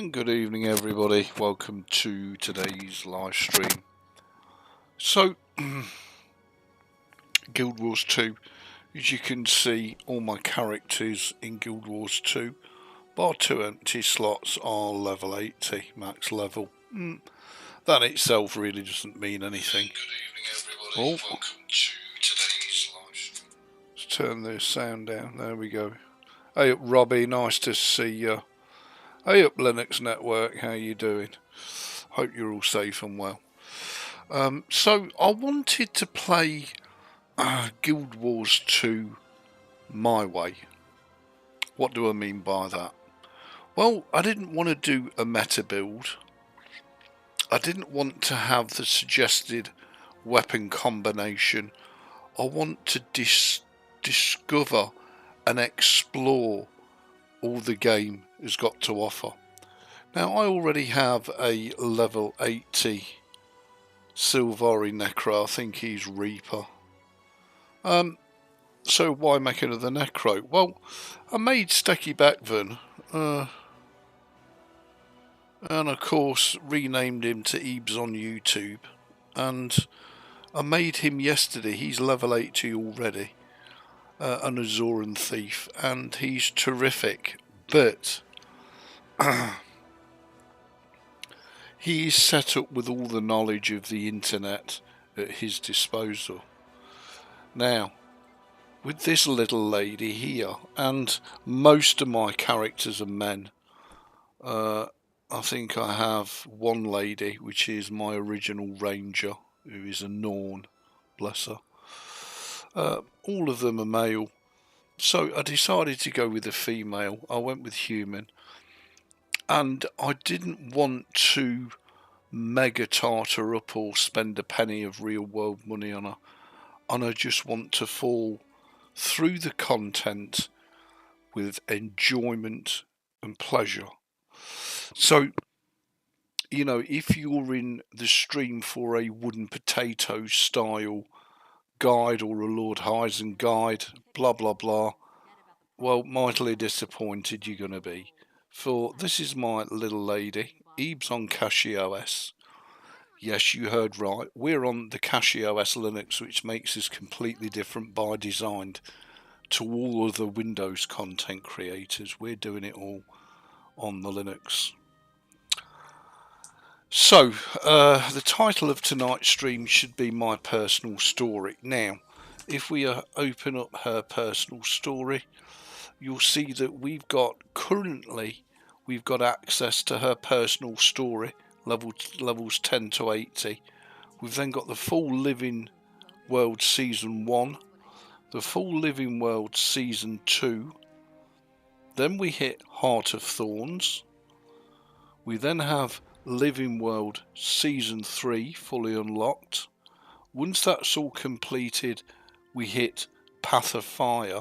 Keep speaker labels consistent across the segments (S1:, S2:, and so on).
S1: And good evening everybody, welcome to today's live stream. So, Guild Wars 2, as you can see all my characters in Guild Wars 2, bar 2 empty slots are level 80, max level. That itself really doesn't mean anything. Good evening everybody, welcome to today's live stream. Let's turn the sound down, there we go. Hey up Robbie, nice to see you. Hey up Linux Network, how you doing? Hope you're all safe and well. So I wanted to play Guild Wars 2 my way. What do I mean by that? Well, I didn't want to do a meta build. I didn't want to have the suggested weapon combination. I want to discover and explore all the game has got to offer. Now I already have a level 80 Silvari NECRO, I think he's Reaper. So why make another NECRO? Well, I made Stecky Beckvan, and of course renamed him to Ebeez on YouTube, and I made him yesterday. He's level 80 already, an Azoran thief, and he's terrific, but he is set up with all the knowledge of the internet at his disposal. Now, with this little lady here, and most of my characters are men, I think I have one lady, which is my original ranger, who is a Norn, bless her. All of them are male, so I decided to go with a female. I went with human, and I didn't want to mega tartar up or spend a penny of real world money on her, and I just want to fall through the content with enjoyment and pleasure. So, you know, if you're in the stream for a wooden potato style guide or a Lord Ryzen guide, blah blah blah, well, mightily disappointed you're going to be. For this is my little lady, Ebeez on CachyOS. Yes, you heard right. We're on the CachyOS Linux, which makes us completely different by design to all other Windows content creators. We're doing it all on the Linux. So, the title of tonight's stream should be My Personal Story. Now, if we open up her personal story, you'll see that we've got access to her personal story, levels 10 to 80. We've then got the full Living World Season 1, the full Living World Season 2, then we hit Heart of Thorns, we then have Living World Season 3 fully unlocked. Once that's all completed, we hit Path of Fire.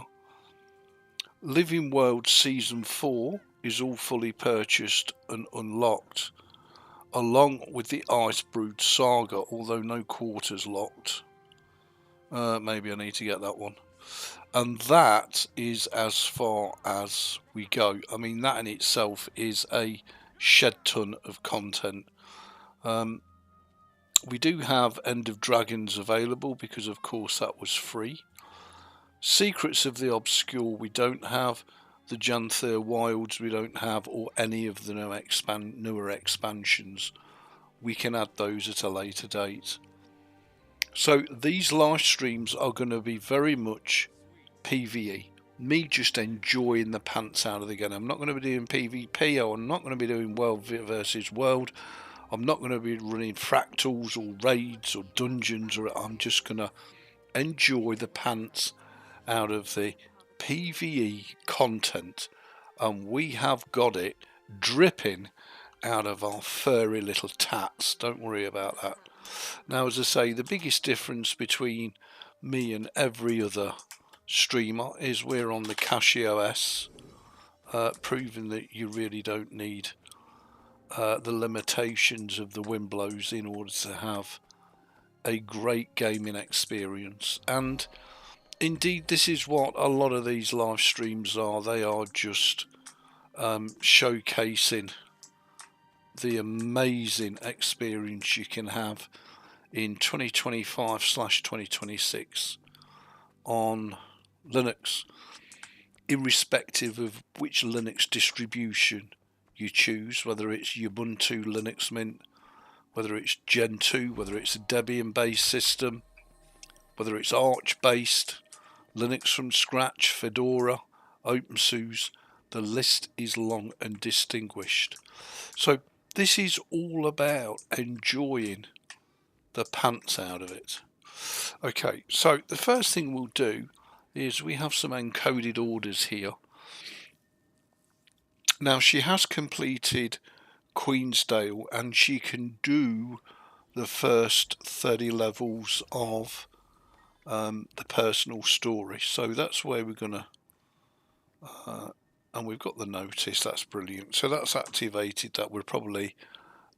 S1: Living World Season 4 is all fully purchased and unlocked, along with the Icebrood Saga, although no quarters locked. Maybe I need to get that one. And that is as far as we go. I mean, that in itself is a shed ton of content. We do have End of Dragons available because of course that was free. Secrets of the Obscure we don't have. The Janther Wilds we don't have, or any of the newer expansions. We can add those at a later date. So these live streams are going to be very much PvE. Me just enjoying the pants out of the game. I'm not going to be doing PvP, or I'm not going to be doing world versus world. I'm not going to be running fractals or raids or dungeons, or I'm just going to enjoy the pants out of the PvE content, and we have got it dripping out of our furry little tats. Don't worry about that. Now, as I say, the biggest difference between me and every other streamer is we're on the CachyOS, proving that you really don't need the limitations of the Winblows in order to have a great gaming experience. And indeed, this is what a lot of these live streams are. They are just showcasing the amazing experience you can have in 2025/2026 on Linux, irrespective of which Linux distribution you choose, whether it's Ubuntu, Linux Mint, whether it's Gen 2, whether it's a Debian based system, whether it's Arch based, Linux from scratch, Fedora, OpenSUSE. The list is long and distinguished. So this is all about enjoying the pants out of it. Okay, so the first thing we'll do is we have some encoded orders here. Now she has completed Queensdale and she can do the first 30 levels of the personal story. So that's where we're going to, and we've got the notice, that's brilliant. So that's activated that. We're probably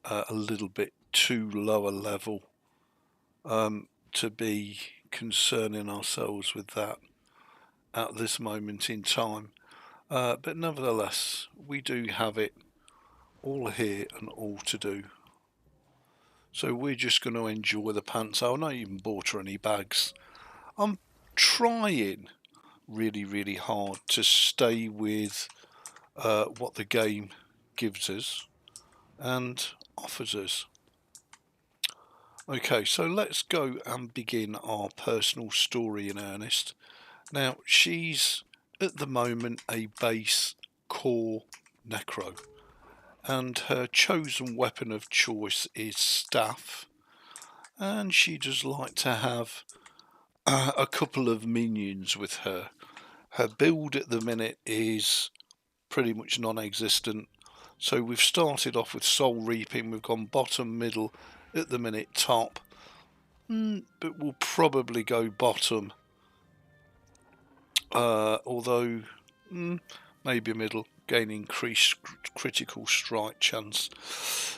S1: a little bit too low a level to be concerning ourselves with that at this moment in time. But nevertheless, we do have it all here and all to do. So we're just going to enjoy the pants. I've not even bought her any bags. I'm trying really hard to stay with what the game gives us and offers us. Okay, so let's go and begin our personal story in earnest. Now, she's at the moment a base core NECRO, and her chosen weapon of choice is staff, and she does like to have a couple of minions with her. Her build at the minute is pretty much non-existent, so we've started off with soul reaping. We've gone bottom, middle, at the minute top, but we'll probably go bottom, although maybe middle, gain increased critical strike chance.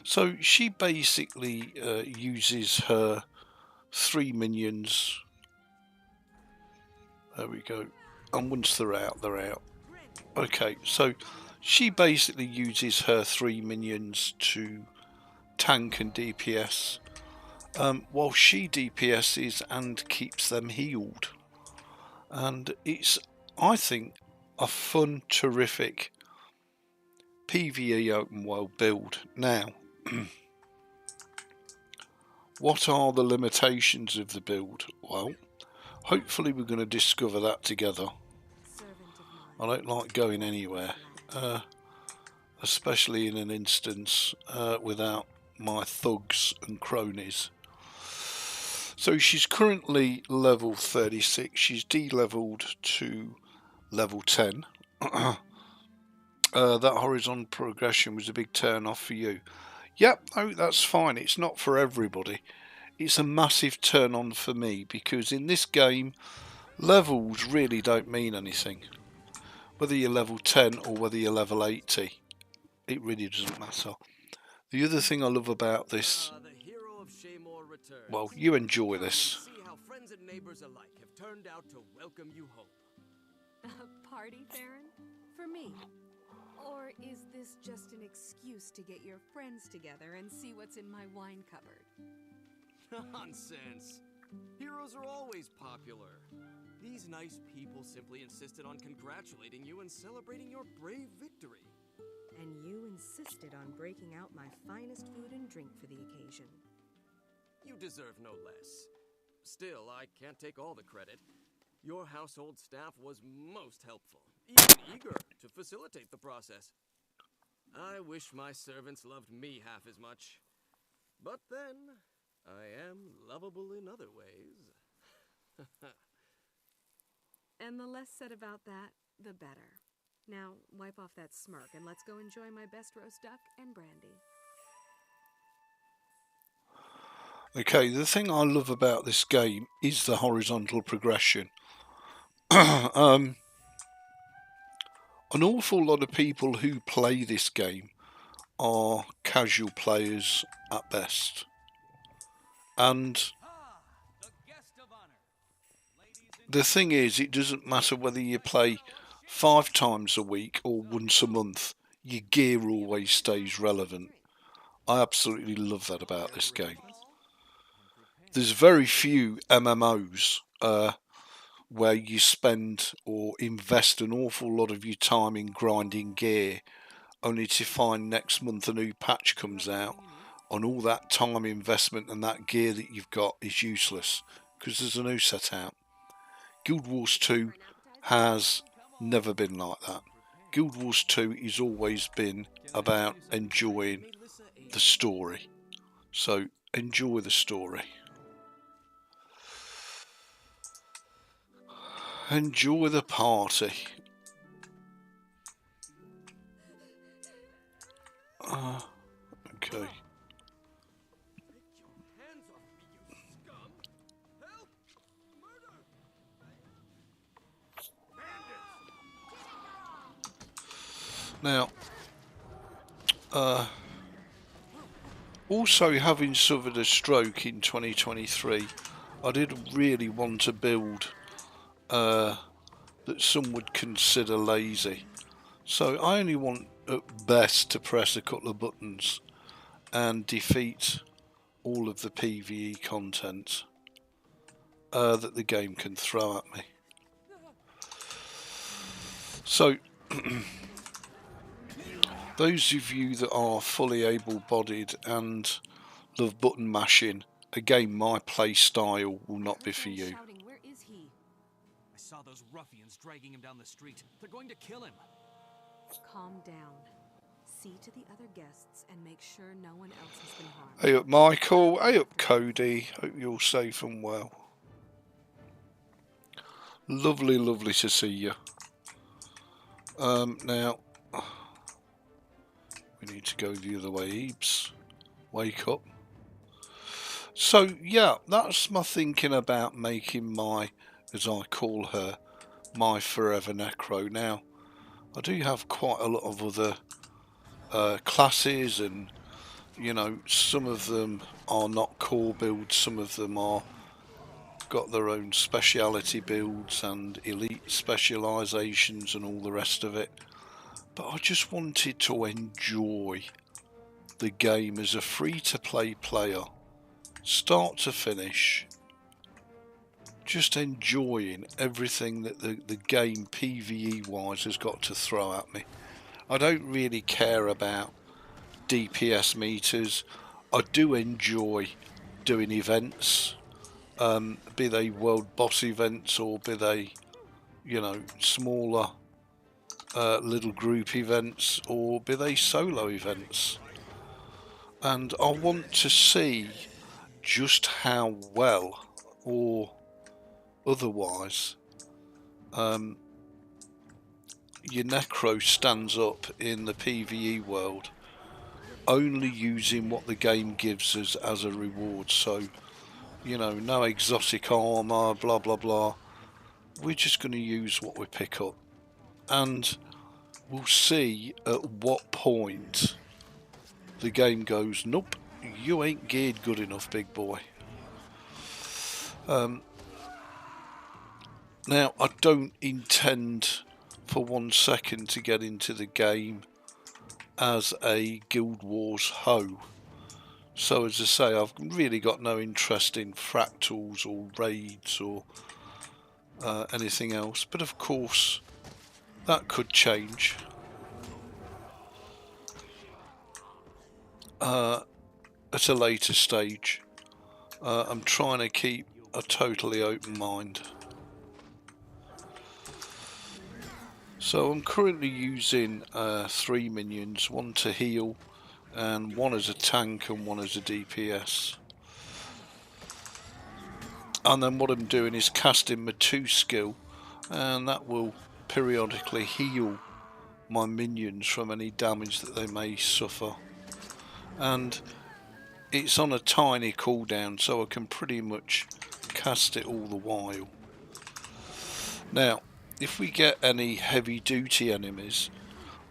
S1: So she basically uses her 3 minions. There we go. And once they're out, they're out. Okay, so she basically uses her 3 minions to tank and DPS, while she DPSs and keeps them healed. And it's, I think, a fun, terrific PvE open world build. Now, what are the limitations of the build? Well, hopefully we're going to discover that together. I don't like going anywhere, especially in an instance without my thugs and cronies. So she's currently level 36. She's de-leveled to level 10. That horizontal progression was a big turn off for you. Yep, no, that's fine. It's not for everybody. It's a massive turn on for me, because in this game, levels really don't mean anything. Whether you're level 10 or whether you're level 80, it really doesn't matter. The other thing I love about this, well, you enjoy this.
S2: See how friends and neighbors alike have turned out to welcome you home.
S3: A party, Farron? For me? Or is this just an excuse to get your friends together and see what's in my wine cupboard?
S2: Nonsense. Heroes are always popular. These nice people simply insisted on congratulating you and celebrating your brave victory.
S4: And you insisted on breaking out my finest food and drink for the occasion.
S2: You deserve no less. Still, I can't take all the credit. Your household staff was most helpful, even eager to facilitate the process. I wish my servants loved me half as much. But then, I am lovable in other ways.
S3: And the less said about that, the better. Now, wipe off that smirk and let's go enjoy my best roast duck and brandy.
S1: Okay, the thing I love about this game is the horizontal progression. An awful lot of people who play this game are casual players at best. And the thing is, it doesn't matter whether you play 5 times a week or once a month, your gear always stays relevant. I absolutely love that about this game. There's very few MMOs where you spend or invest an awful lot of your time in grinding gear, only to find next month a new patch comes out, and all that time investment and that gear that you've got is useless because there's a new set out. Guild Wars 2 has never been like that. Guild Wars 2 has always been about enjoying the story. So enjoy the story. Enjoy the party. Okay. Now, also having suffered a stroke in 2023, I did really want a build that some would consider lazy. So I only want at best to press a couple of buttons and defeat all of the PvE content that the game can throw at me. So those of you that are fully able-bodied and love button mashing, again, my play style will not be for you.
S3: Where is he?
S2: I saw those ruffians dragging him down the street. They're going to kill him.
S3: Calm down. See to the other guests and make sure no one else has been harmed.
S1: Hey up Michael, hey up Cody, hope you're safe and well. Lovely, lovely to see you. Now, we need to go the other way, Ebeez. Wake up. So, yeah, that's my thinking about making my, as I call her, my forever NECRO. Now, I do have quite a lot of other classes, and, you know, some of them are not core builds, some of them are got their own speciality builds and elite specializations and all the rest of it. But I just wanted to enjoy the game as a free-to-play player, start to finish, just enjoying everything that the game PvE-wise has got to throw at me. I don't really care about DPS meters. I do enjoy doing events, be they world boss events or be they, you know, smaller little group events, or be they solo events. And I want to see just how well or otherwise your NECRO stands up in the PvE world, only using what the game gives us as a reward. So, you know, no exotic armor, blah blah blah. We're just going to use what we pick up, and we'll see at what point the game goes, nope, you ain't geared good enough, big boy. Now, I don't intend for 1 second to get into the game as a Guild Wars hoe. So as I say, I've really got no interest in fractals or raids or anything else. But of course, that could change. At a later stage. I'm trying to keep a totally open mind. So I'm currently using 3 minions, one to heal, and one as a tank and one as a DPS. And then what I'm doing is casting my 2 skill, and that will periodically heal my minions from any damage that they may suffer. And it's on a tiny cooldown, so I can pretty much cast it all the while. Now, if we get any heavy duty enemies,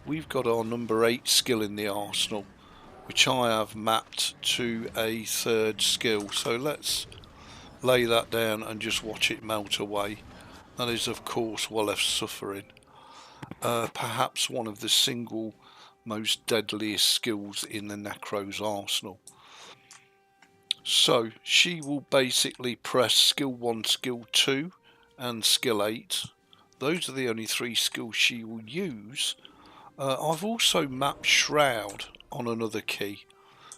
S1: we've got our number 8 skill in the arsenal, which I have mapped to a 3rd skill. So let's lay that down and just watch it melt away. That is of course Well Left Suffering. Perhaps one of the single most deadliest skills in the NECRO's arsenal. So she will basically press skill 1, skill 2 and skill 8. Those are the only 3 skills she will use. I've also mapped Shroud on another key,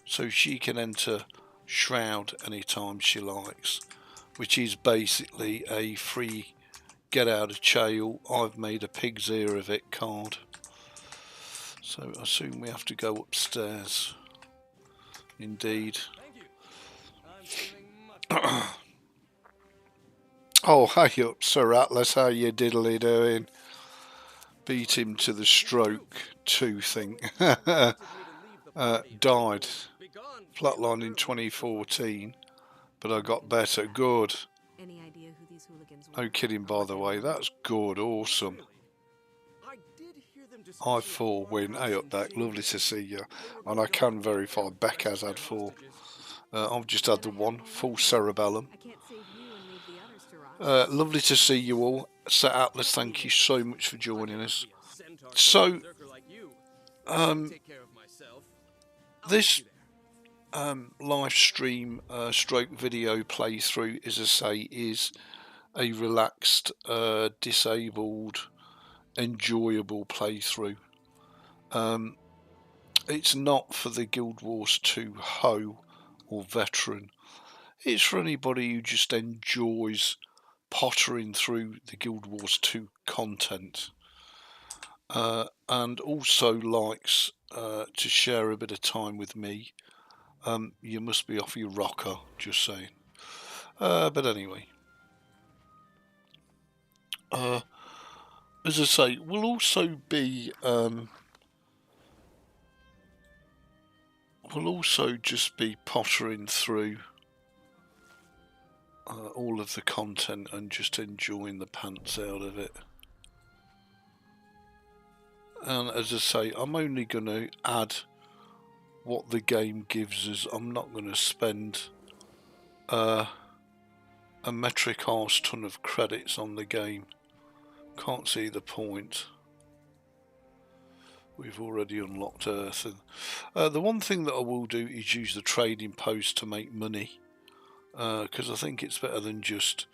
S1: so she can enter Shroud anytime she likes, which is basically a free get out of jail, I've made a pig's ear of it card. So I assume we have to go upstairs. Indeed.
S2: Thank you. I'm feeling much
S1: Oh, hey up, Sir Atlas, how you diddly doing? Beat him to the stroke 2 thing. Died. Flatline in 2014, but I got better. Good.
S3: Any idea who these hooligans were?
S1: No kidding, by the way. That's good. Awesome.
S2: I did hear them discussing
S1: I4 win. Hey up, Beck. Lovely to see you. And I can verify Beck has had 4. I've just had the 1. Full cerebellum.
S3: I can't save you and leave the others to rot.
S1: Lovely to see you all. Sir Atlas, thank you so much for joining us. So, this live stream stroke video playthrough, as I say, is a relaxed, disabled, enjoyable playthrough. It's not for the Guild Wars 2 ho or veteran. It's for anybody who just enjoys pottering through the Guild Wars 2 content, and also likes to share a bit of time with me. You must be off your rocker, just saying. But anyway, as I say, we'll also be just be pottering through all of the content and just enjoying the pants out of it. And as I say, I'm only going to add what the game gives us. I'm not going to spend a metric arse ton of credits on the game. Can't see the point. We've already unlocked Earth. And the one thing that I will do is use the trading post to make money, because I think it's better than just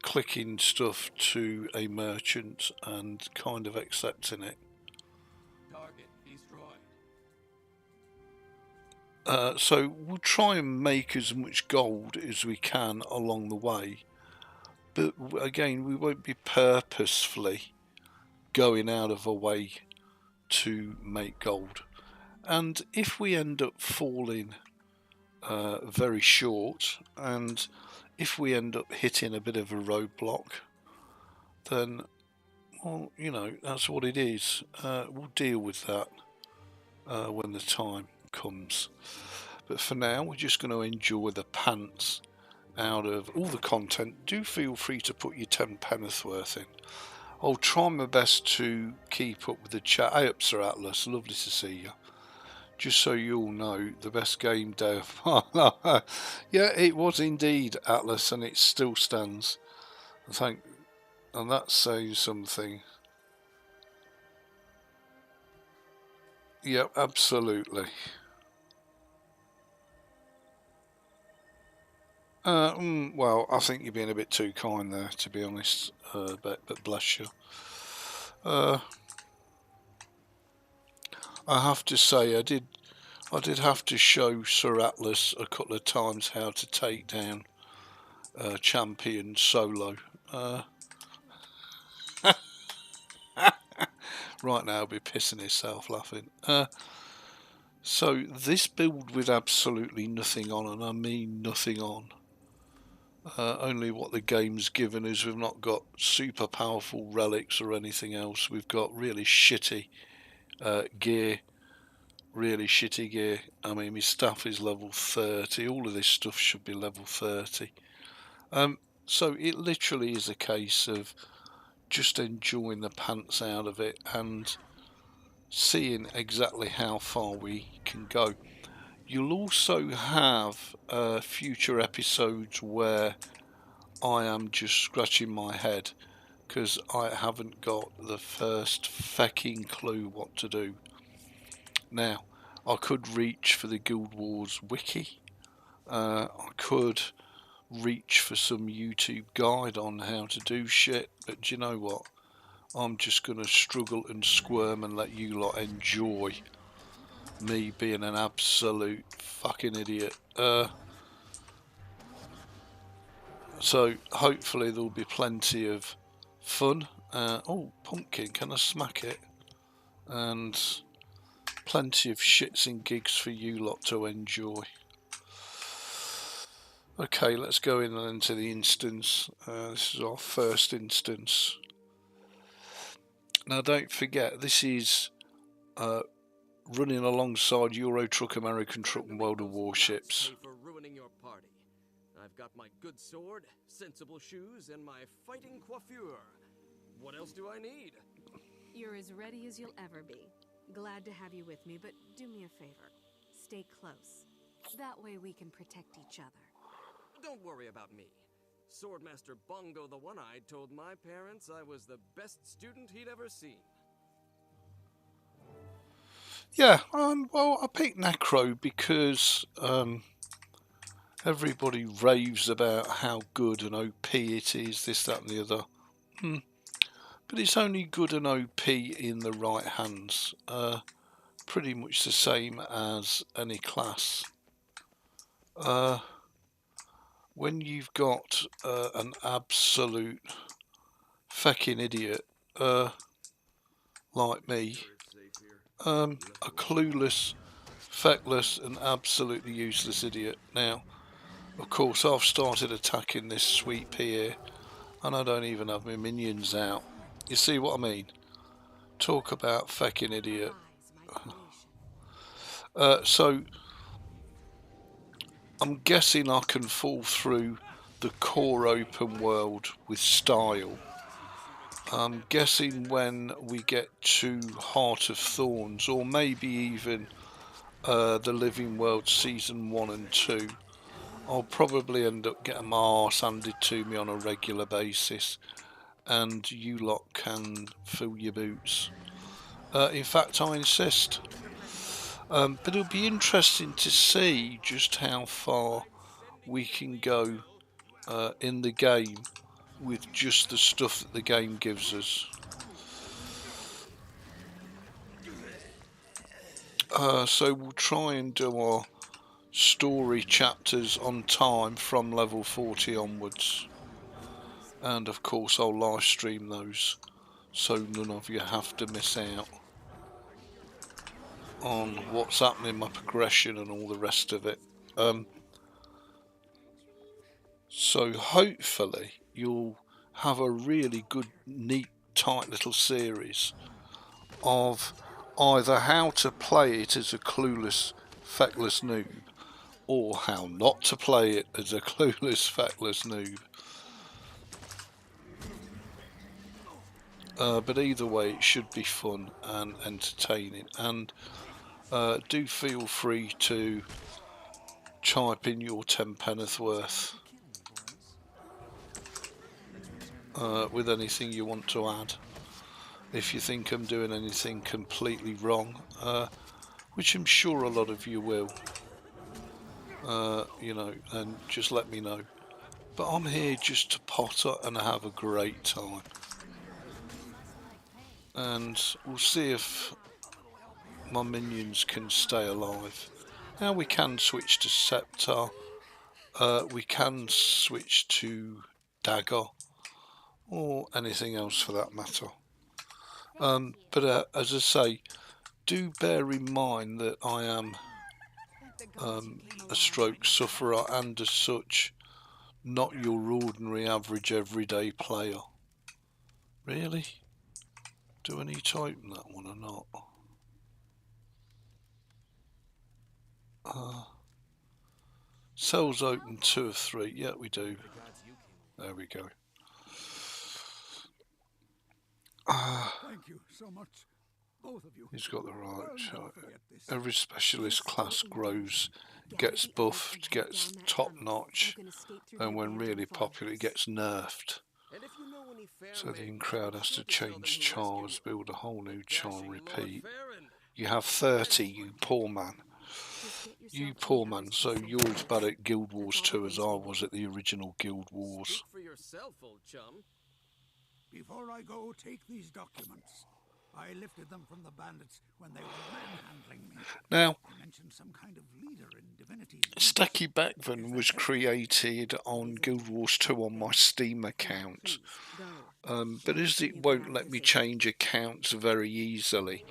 S1: clicking stuff to a merchant and kind of accepting it.
S2: Target destroyed.
S1: So we'll try and make as much gold as we can along the way, but again, we won't be purposefully going out of our way to make gold. And if we end up falling very short, and if we end up hitting a bit of a roadblock, then, well, you know, that's what it is. We'll deal with that when the time comes. But for now, we're just going to enjoy the pants out of all the content. Do feel free to put your 10 penneth worth in. I'll try my best to keep up with the chat. Hey up, Sir Atlas, lovely to see you. Just so you all know, the best game day of yeah, it was indeed, Atlas, and it still stands. And that says something. Yep, absolutely. Well, I think you're being a bit too kind there, to be honest, but bless you. I have to say, I did have to show Sir Atlas a couple of times how to take down champion solo. Right now, I'll be pissing himself laughing. So this build with absolutely nothing on, and I mean nothing on. Only what the game's given us. We've not got super powerful relics or anything else. We've got really shitty gear. Really shitty gear. I mean, my staff is level 30. All of this stuff should be level 30. So it literally is a case of just enjoying the pants out of it and seeing exactly how far we can go. You'll also have future episodes where I am just scratching my head because I haven't got the first fecking clue what to do. Now, I could reach for the Guild Wars wiki. I could reach for some YouTube guide on how to do shit, but do you know what? I'm just going to struggle and squirm and let you lot enjoy me being an absolute fucking idiot. So hopefully there'll be plenty of fun. Oh, pumpkin, can I smack it? And plenty of shits and gigs for you lot to enjoy. Okay, let's go in and into the instance. This is our first instance. Now don't forget, this is running alongside Euro Truck, American Truck and World of Warships.
S2: For ruining your party. I've got my good sword, sensible shoes, and my fighting coiffure. What else do I need?
S3: You're as ready as you'll ever be. Glad to have you with me, but do me a favor. Stay close. That way we can protect each other.
S2: Don't worry about me. Swordmaster Bongo the One-Eyed told my parents I was the best student he'd ever seen.
S1: Yeah, well, I picked NECRO because everybody raves about how good and OP it is, this, that and the other. But it's only good and OP in the right hands. Pretty much the same as any class. When you've got an absolute fucking idiot like me, a clueless, feckless and absolutely useless idiot. Now, of course, I've started attacking this sweet pea here, and I don't even have my minions out. You see what I mean? Talk about fucking idiot. So, I'm guessing I can fall through the core open world with style. I'm guessing when we get to Heart of Thorns, or maybe even the Living World Season 1 and 2, I'll probably end up getting my arse handed to me on a regular basis, and you lot can fill your boots. In fact, I insist. But it'll be interesting to see just how far we can go in the game with just the stuff that the game gives us. So we'll try and do our story chapters on time from level 40 onwards, and of course I'll live stream those so none of you have to miss out on what's happening, my progression and all the rest of it. So hopefully you'll have a really good, neat, tight little series of either how to play it as a clueless, feckless noob, or how not to play it as a clueless, feckless noob. But either way, it should be fun and entertaining, and do feel free to type in your 10 penneth worth with anything you want to add. If you think I'm doing anything completely wrong, which I'm sure a lot of you will, you know, then just let me know. But I'm here just to potter and have a great time. And we'll see if my minions can stay alive. Now we can switch to Scepter, we can switch to Dagger, or anything else for that matter. But as I say, do bear in mind that I am a stroke sufferer, and as such not your ordinary average everyday player. Really? Do I need to open that one or not? Cells open 2 of 3. Yeah, we do. There we go.
S5: Thank you so much, both of you.
S1: He's got the right shot. Every specialist class grows, gets buffed, gets top notch, and when really popular it gets nerfed. So the in-crowd has to change chars, build a whole new char, repeat. You have 30, you poor man. You poor man, so you're as bad at Guild Wars 2 as I was at the original Guild Wars.
S2: Speak for yourself, old chum.
S5: Before I go, take these documents. I lifted them from the bandits when they were manhandling me.
S1: Now,
S5: You mentioned some kind of leader in Divinity's
S1: Stacky Beckvan was created on Guild Wars 2 on my Steam account, but as it won't let me change accounts very easily,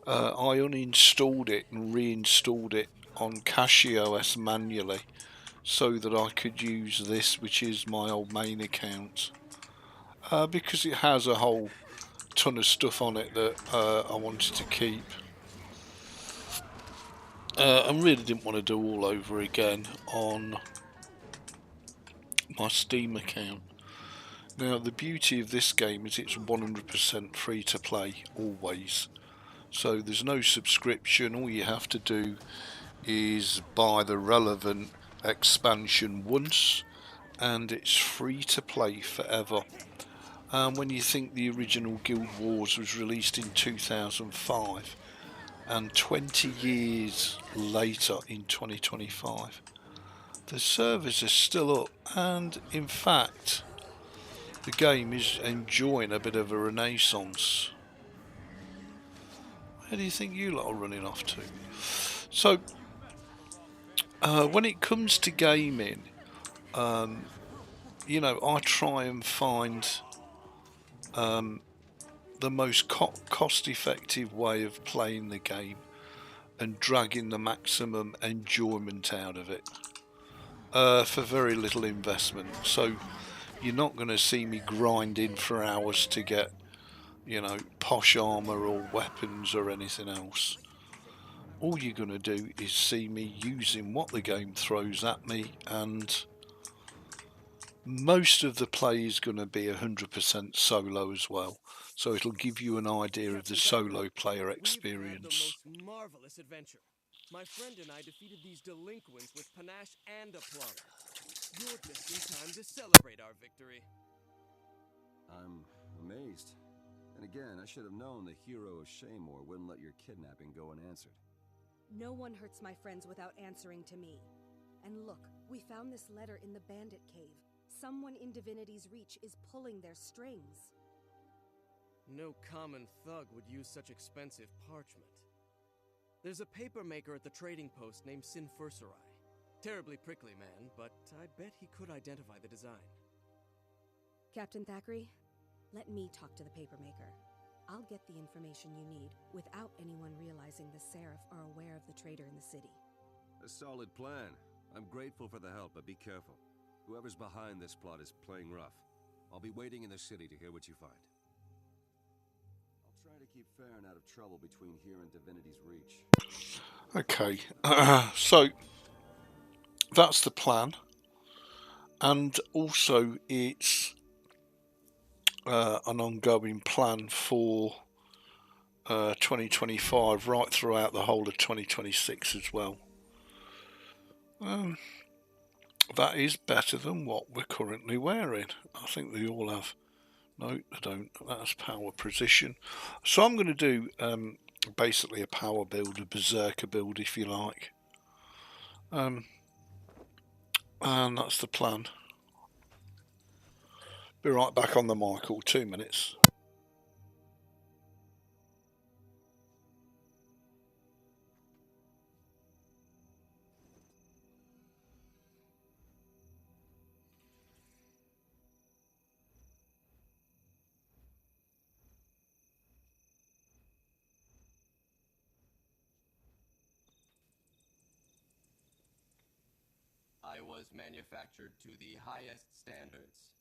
S1: I uninstalled it and reinstalled it on CachyOS manually so that I could use this, which is my old main account, because it has a whole ton of stuff on it that I wanted to keep. I really didn't want to do all over again on my Steam account. Now the beauty of this game is it's 100% free to play always, so there's no subscription. All you have to do is buy the relevant expansion once and it's free to play forever. When you think the original Guild Wars was released in 2005 and 20 years later in 2025 the servers are still up, and in fact the game is enjoying a bit of a renaissance. Where do you think you lot are running off to? So when it comes to gaming, you know, I try and find the most cost-effective way of playing the game and dragging the maximum enjoyment out of it for very little investment. So you're not going to see me grinding for hours to get, you know, posh armor or weapons or anything else. All you're going to do is see me using what the game throws at me, and most of the play is going to be 100% solo as well, so it'll give you an idea of the solo player experience.
S2: We've had the most marvelous adventure. My friend and I defeated these delinquents with panache and aplomb. You're just in time to celebrate our victory.
S6: I'm amazed. And again, I should have known the hero of Shaymore wouldn't let your kidnapping go unanswered.
S4: No one hurts my friends without answering to me. And look, we found this letter in the bandit cave. Someone in Divinity's reach is pulling their strings.
S2: No common thug would use such expensive parchment. There's a paper maker at the trading post named Sinfurserai. Terribly prickly man, but I bet he could identify the design.
S4: Captain Thackeray, let me talk to the papermaker. I'll get the information you need without anyone realizing the Seraph are aware of the traitor in the city.
S6: A solid plan. I'm grateful for the help, but be careful. Whoever's behind this plot is playing rough. I'll be waiting in the city to hear what you find. I'll try to keep Farron out of trouble between here and Divinity's reach.
S1: Okay, so that's the plan, and also it's an ongoing plan for 2025 right throughout the whole of 2026 as well. That is better than what we're currently wearing. I think they all have. No, they don't. That's power precision. So I'm going to do basically a power build, a berserker build if you like. And that's the plan. Be right back on the mic, all 2 minutes.
S2: I was manufactured to the highest standards.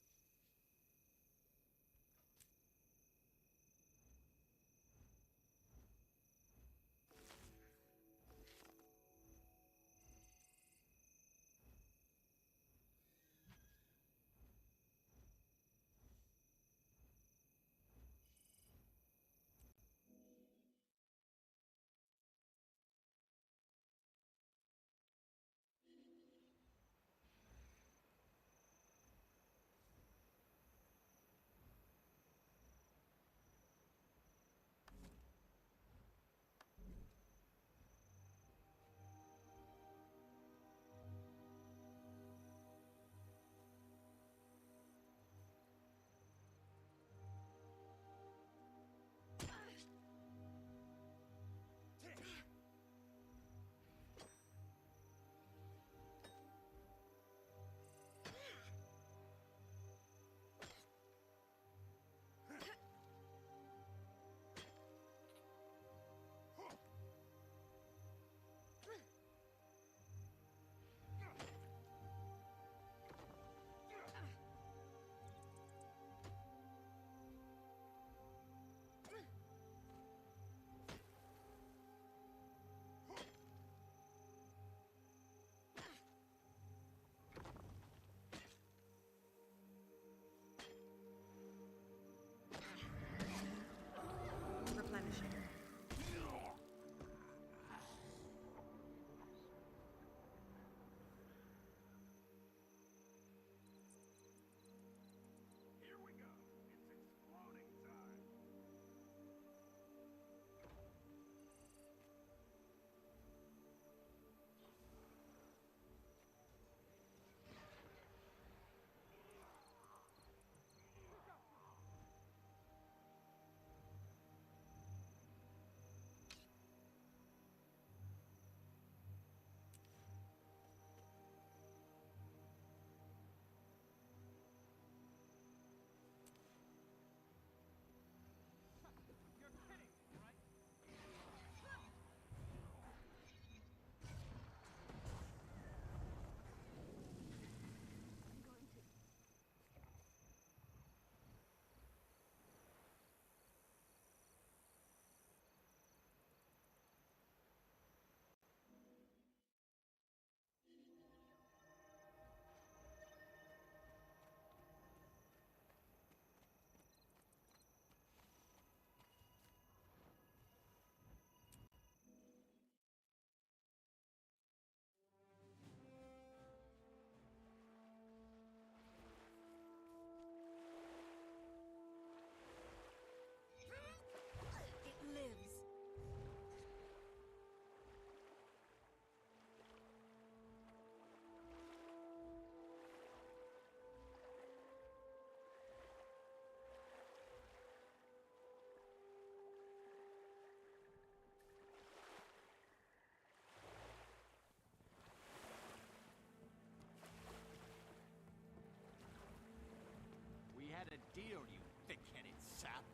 S7: deal, you thick-headed sap.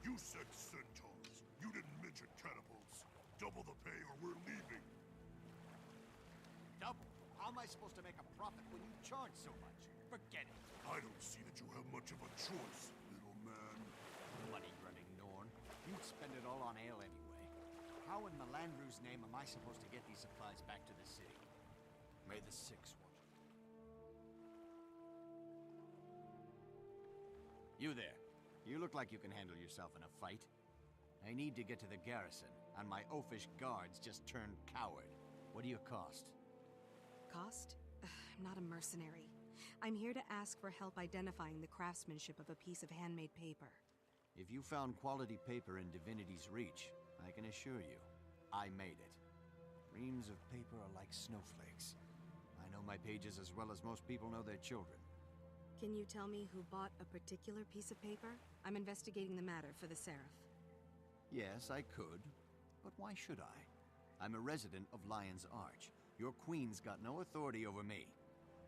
S8: You said centaurs. You didn't mention catapults. Double the pay or we're leaving.
S7: Double? How am I supposed to make a profit when you charge so much? Forget it.
S8: I don't see that you have much of a choice, little man.
S7: Money-grubbing Norn. You'd spend it all on ale anyway. How in Melandru's name am I supposed to get these supplies back to the city? May the Six watch. You there. You look like you can handle yourself in a fight. I need to get to the garrison, and my oafish guards just turned coward. What do you cost?
S4: Cost? I'm not a mercenary. I'm here to ask for help identifying the craftsmanship of a piece of handmade paper.
S7: If you found quality paper in Divinity's Reach, I can assure you, I made it. Reams of paper are like snowflakes. I know my pages as well as most people know their children.
S4: Can you tell me who bought a particular piece of paper? I'm investigating the matter for the Seraph.
S7: Yes, I could. But why should I? I'm a resident of Lion's Arch. Your queen's got no authority over me.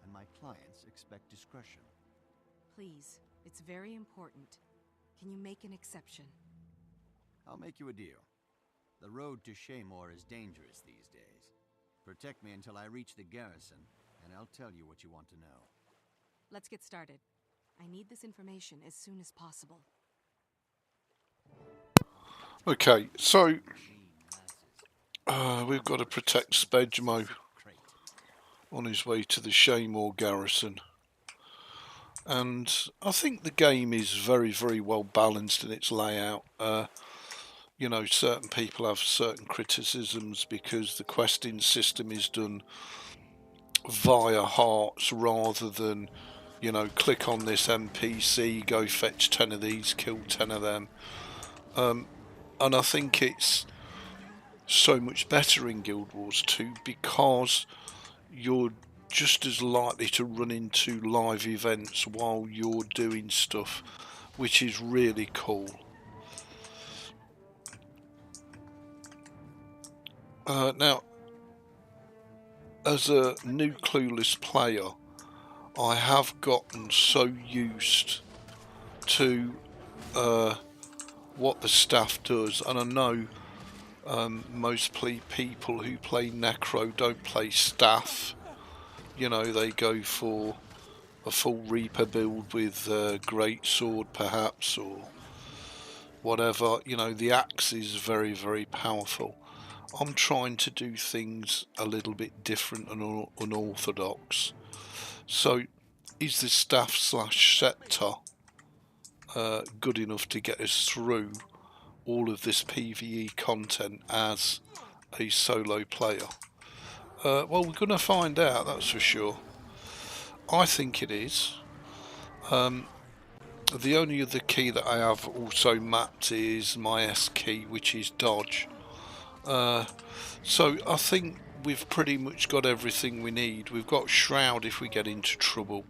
S7: And my clients expect discretion.
S4: Please, it's very important. Can you make an exception?
S7: I'll make you a deal. The road to Shaymore is dangerous these days. Protect me until I reach the garrison, and I'll tell you what you want to know.
S4: Let's get started. I need this information as soon as possible.
S1: Okay, so we've got to protect Spedmo on his way to the Shaymore garrison. And I think the game is very, very well balanced in its layout. You know, certain people have certain criticisms because the questing system is done via hearts rather than, you know, click on this NPC, go fetch 10 of these, kill 10 of them. And I think it's so much better in Guild Wars 2 because you're just as likely to run into live events while you're doing stuff, which is really cool. Now, as a new clueless player, I have gotten so used to what the staff does, and I know most people who play NECRO don't play staff. You know, they go for a full Reaper build with a great sword perhaps, or whatever. You know, the axe is very, very powerful. I'm trying to do things a little bit different and unorthodox. So, is the staff / sector good enough to get us through all of this PvE content as a solo player? Well, we're going to find out, that's for sure. I think it is. The only other key that I have also mapped is my S key, which is dodge. So I think we've pretty much got everything we need. We've got Shroud if we get into trouble.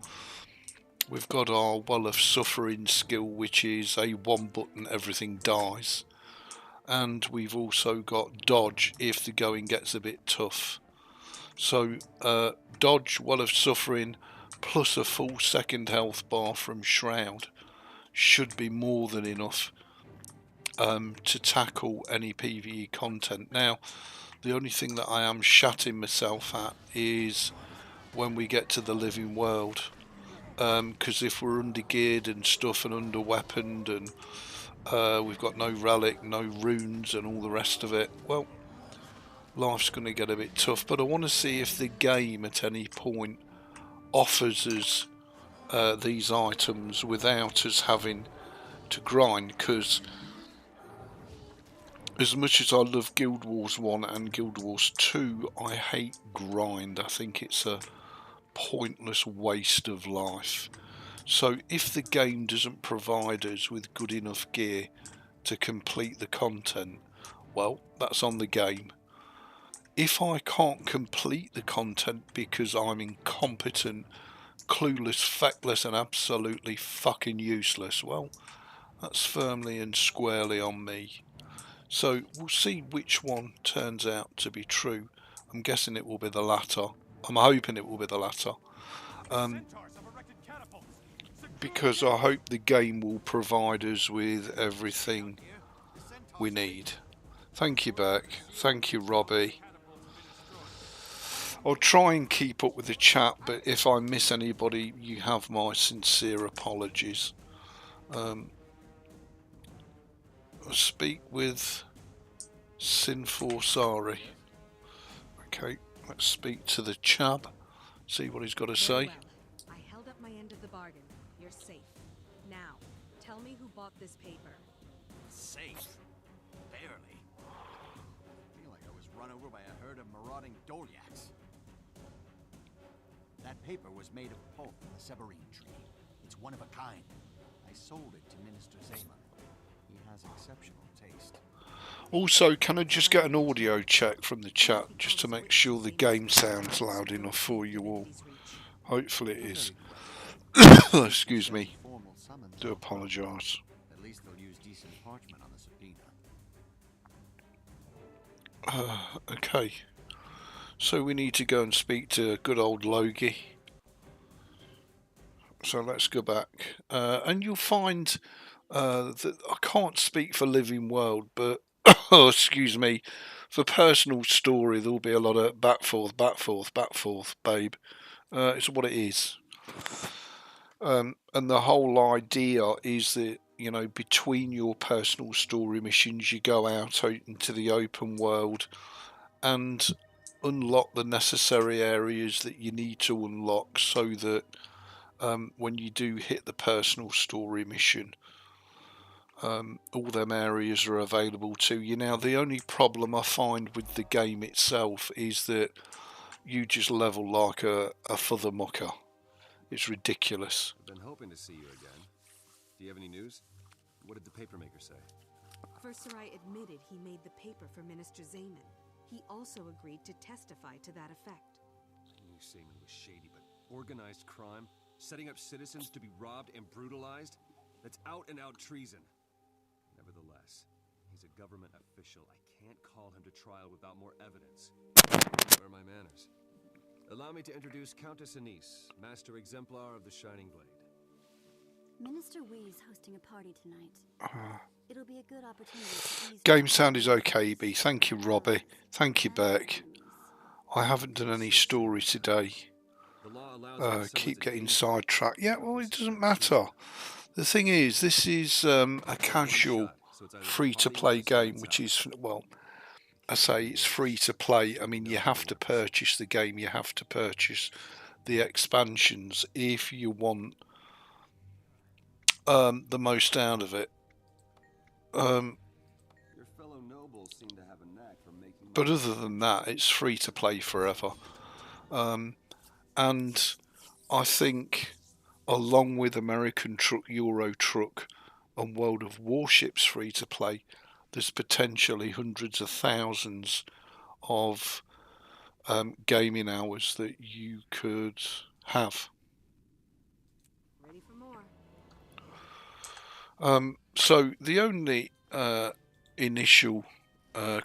S1: We've got our Well of Suffering skill, which is a one button everything dies. And we've also got dodge if the going gets a bit tough. So dodge, Well of Suffering, plus a full second health bar from Shroud should be more than enough to tackle any PvE content. Now, the only thing that I am shatting myself at is when we get to the living world, because if we're under geared and stuff and under weaponed and we've got no relic, no runes and all the rest of it, well, life's going to get a bit tough. But I want to see if the game at any point offers us these items without us having to grind, because as much as I love Guild Wars 1 and Guild Wars 2, I hate grind. I think it's a pointless waste of life. So if the game doesn't provide us with good enough gear to complete the content, well, that's on the game. If I can't complete the content because I'm incompetent, clueless, feckless and absolutely fucking useless, well, that's firmly and squarely on me. So we'll see which one turns out to be true. I'm guessing it will be the latter. I'm hoping it will be the latter. because I hope the game will provide us with everything we need. Thank you, Beck. Thank you, Robbie. I'll try and keep up with the chat, but if I miss anybody, you have my sincere apologies. I'll speak with Sinforsari. Okay, let's speak to the chap, see what he's got to say.
S4: Well, I held up my end of the bargain. You're safe. Now, tell me who bought this paper.
S7: Safe? Barely. I feel like I was run over by a herd of marauding Dolyaks. That paper was made of pulp from the Severine tree. It's one of a kind. I sold it to Minister Zaman. He has exceptional taste.
S1: Also, can I just get an audio check from the chat just to make sure the game sounds loud enough for you all? Hopefully it is. Excuse me. Do apologise.
S7: At least they'll use decent parchment on the subpoena.
S1: Okay. So we need to go and speak to good old Logie. So let's go back. And you'll find that I can't speak for Living World, but oh, excuse me, for personal story there'll be a lot of back forth, babe. It's what it is. And the whole idea is that, you know, between your personal story missions you go out into the open world and unlock the necessary areas that you need to unlock so that when you do hit the personal story mission, all them areas are available to you. Now, the only problem I find with the game itself is that you just level like a furthermucker. It's ridiculous.
S6: I've been hoping to see you again. Do you have any news? What did the papermaker say?
S4: Versailles admitted he made the paper for Minister Zaman. He also agreed to testify to that effect.
S6: I knew Seaman was shady, but organized crime? Setting up citizens to be robbed and brutalized? That's out-and-out treason. Nevertheless, he's a government official. I can't call him to trial without more evidence. Where are my manners? Allow me to introduce Countess Anise, Master Exemplar of the Shining Blade.
S9: Minister Wee's hosting a party tonight. It'll be a good opportunity to ease
S1: Game sound is okay, B. Thank you, Robbie. Thank you, Beck. I haven't done any story today. Keep getting sidetracked. Yeah, well, it doesn't matter. The thing is, this is a casual, free-to-play game, which is, well, I say it's free-to-play. I mean, you have to purchase the game. You have to purchase the expansions if you want the most out of it. But other than that, it's free to play forever. And I think, along with American Truck, Euro Truck, and World of Warships free to play, there's potentially hundreds of thousands of gaming hours that you could have.
S4: Ready for more.
S1: So the only initial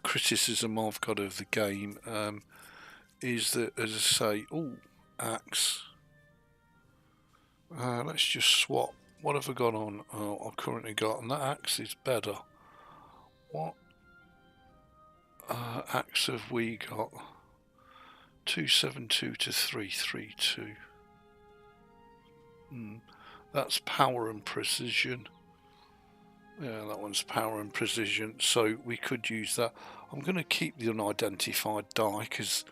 S1: criticism I've got of the game is that, as I say, axe. Let's just swap. What have I got on? I've currently got, and that axe is better. What axe have we got? 272 to 332. That's power and precision. Yeah, that one's power and precision, so we could use that. I'm going to keep the unidentified die because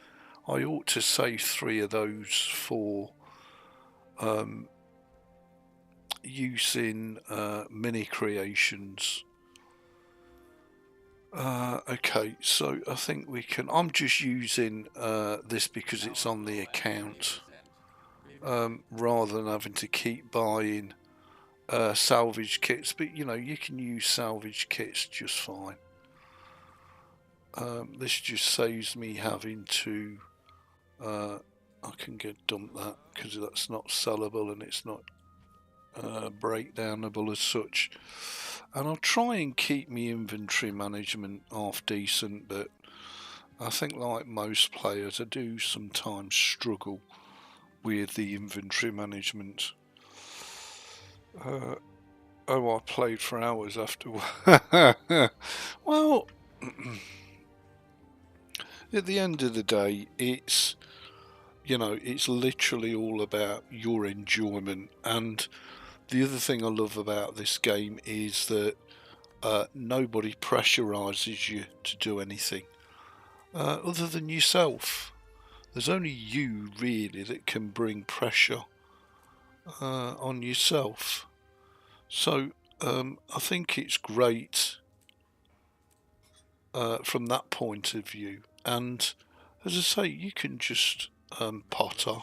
S1: I ought to save 3 of those for use in mini creations. Okay, so I think we can. I'm just using this because it's on the account, rather than having to keep buying salvage kits. But you know, you can use salvage kits just fine. This just saves me having to. I can get dump that because that's not sellable and it's not breakdownable as such. And I'll try and keep my inventory management half decent, but I think like most players I do sometimes struggle with the inventory management. Oh, I played for hours after. Well, at the end of the day, it's, you know, it's literally all about your enjoyment. And the other thing I love about this game is that nobody pressurizes you to do anything other than yourself. There's only you really that can bring pressure on yourself. So I think it's great from that point of view. And as I say, you can just potter,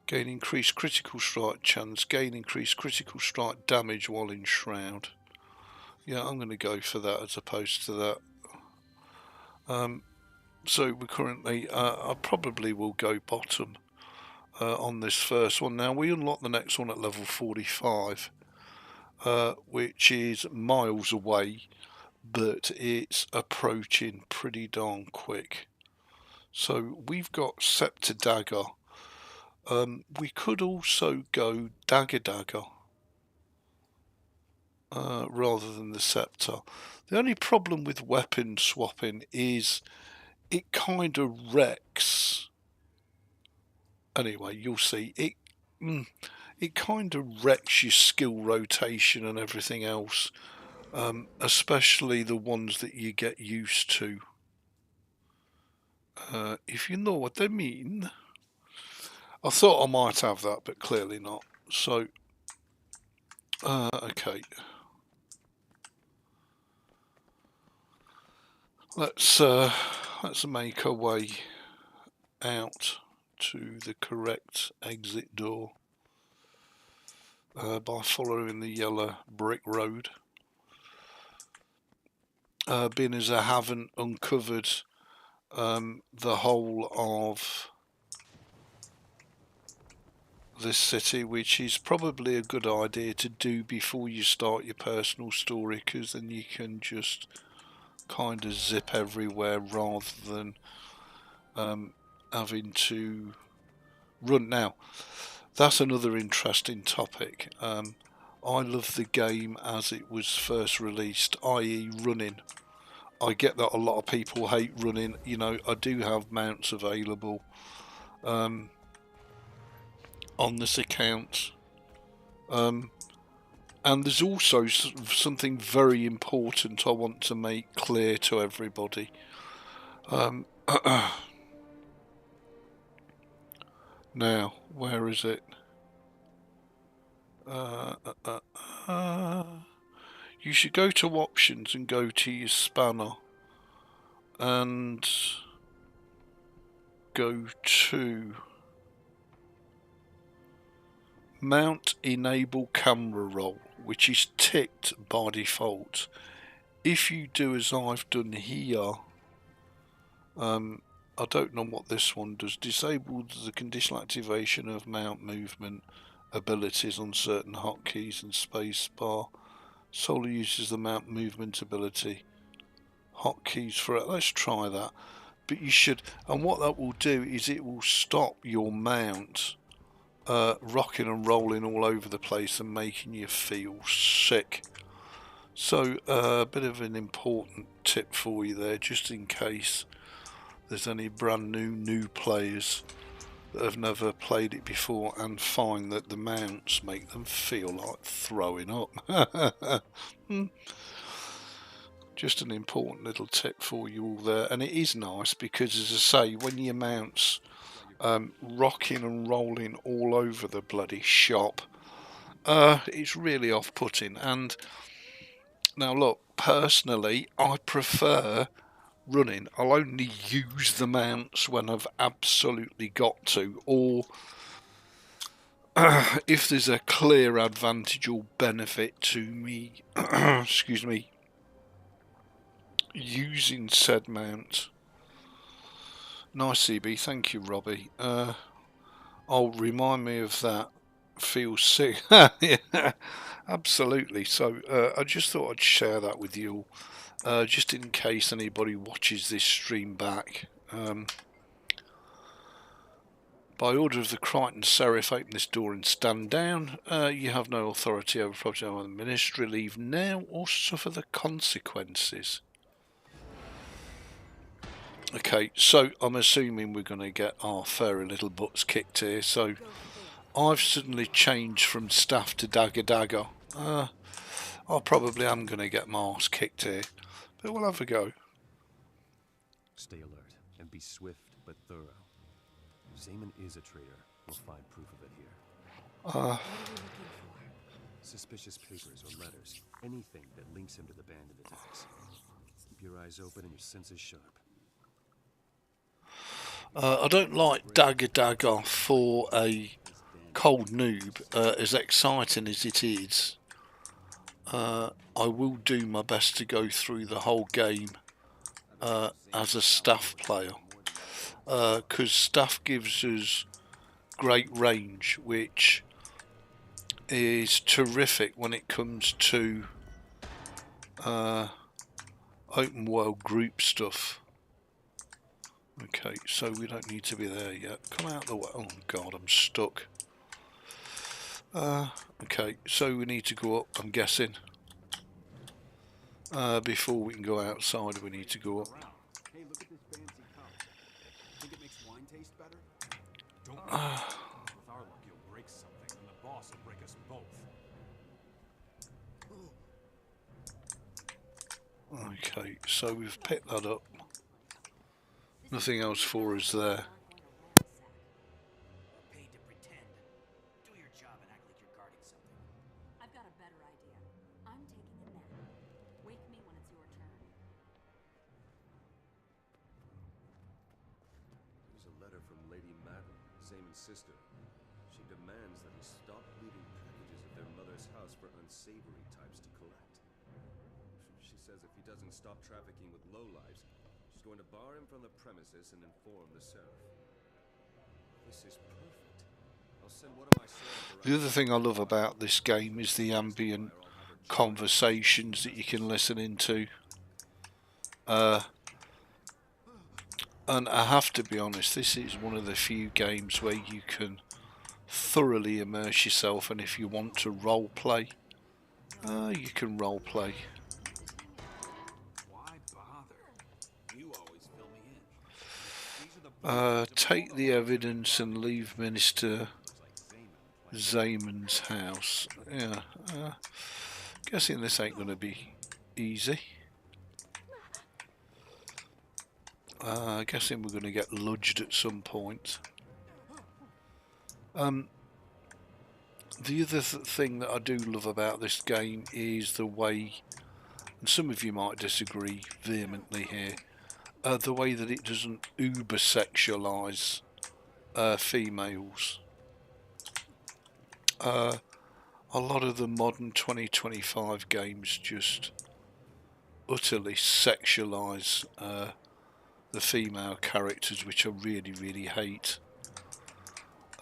S1: gain increased critical strike chance, gain increased critical strike damage while in shroud. Yeah, I'm going to go for that as opposed to that. So we're currently, I probably will go bottom on this first one. Now we unlock the next one at level 45, which is miles away, but it's approaching pretty darn quick. So we've got Scepter Dagger. We could also go Dagger rather than the Scepter. The only problem with weapon swapping is it kind of wrecks. Anyway, you'll see it. It kind of wrecks your skill rotation and everything else, especially the ones that you get used to. If you know what I mean. I thought I might have that, but clearly not. So, okay. Let's make our way out to the correct exit door by following the yellow brick road. Being as I haven't uncovered the whole of this city, which is probably a good idea to do before you start your personal story, because then you can just kind of zip everywhere rather than having to run. Now, that's another interesting topic. I love the game as it was first released, i.e. running. I get that a lot of people hate running. You know, I do have mounts available on this account. And there's also something very important I want to make clear to everybody. Now, where is it? You should go to options and go to your spanner and go to mount enable camera roll, which is ticked by default. If you do as I've done here, I don't know what this one does. Disabled the conditional activation of mount movement abilities on certain hotkeys and spacebar. Solely uses the mount movement ability hotkeys for it. Let's try that. But you should, and what that will do is it will stop your mount rocking and rolling all over the place and making you feel sick. So a bit of an important tip for you there, just in case there's any brand new players that have never played it before and find that the mounts make them feel like throwing up. Just an important little tip for you all there, and it is nice because, as I say, when your mounts rocking and rolling all over the bloody shop, it's really off-putting. And now look, personally I prefer running. I'll only use the mounts when I've absolutely got to, or if there's a clear advantage or benefit to me excuse me, using said mount. Nice CB, thank you Robbie. Oh, remind me of that. Feel sick. Yeah, absolutely. So I just thought I'd share that with you all, just in case anybody watches this stream back. By order of the Crichton Serif, open this door and stand down. You have no authority over property of the Ministry. Leave now or suffer the consequences. Okay, so I'm assuming we're going to get our furry little butts kicked here. So I've suddenly changed from staff to dagger. I probably am going to get my arse kicked here, but we'll have a go.
S6: Stay alert and be swift but thorough. If Zaman is a traitor, we'll find proof of it here. Suspicious papers or letters, anything that links him to the bandit attacks. Keep your eyes open and your senses sharp.
S1: I don't like dagger for a cold noob, as exciting as it is. I will do my best to go through the whole game as a staff player, because staff gives us great range, which is terrific when it comes to open world group stuff. Okay, so we don't need to be there yet. Come out the way. Oh god, I'm stuck. Okay, so we need to go up, I'm guessing. Before we can go outside, we need to go up.
S10: Hey, look at this fancy cup. Think it makes wine taste better? Don't worry. With our luck, you'll break something, and the boss will break us both.
S1: Okay, so we've picked that up. Nothing else for us there.
S11: Paid to pretend. Do your job and act like you're guarding something.
S3: I've got a better idea. I'm taking a nap. Wake me when it's your turn.
S6: There's a letter from Lady Madeline, Zaman's sister. She demands that he stop leaving packages at their mother's house for unsavory types to collect. She says if he doesn't stop trafficking with lowlives, she's going to bar him from the premises and inform the Serif. This is perfect. I'll send one of my serifs.
S1: The other thing I love about this game is the ambient conversations that you can listen into. And I have to be honest, this is one of the few games where you can thoroughly immerse yourself, and if you want to role play, you can role play. Take the evidence and leave Minister Zaman's house. Yeah, guessing this ain't going to be easy. Guessing we're going to get lodged at some point. The other thing that I do love about this game is the way, and some of you might disagree vehemently here, the way that it doesn't uber sexualize females. A lot of the modern 2025 games just utterly sexualize the female characters, which I really hate.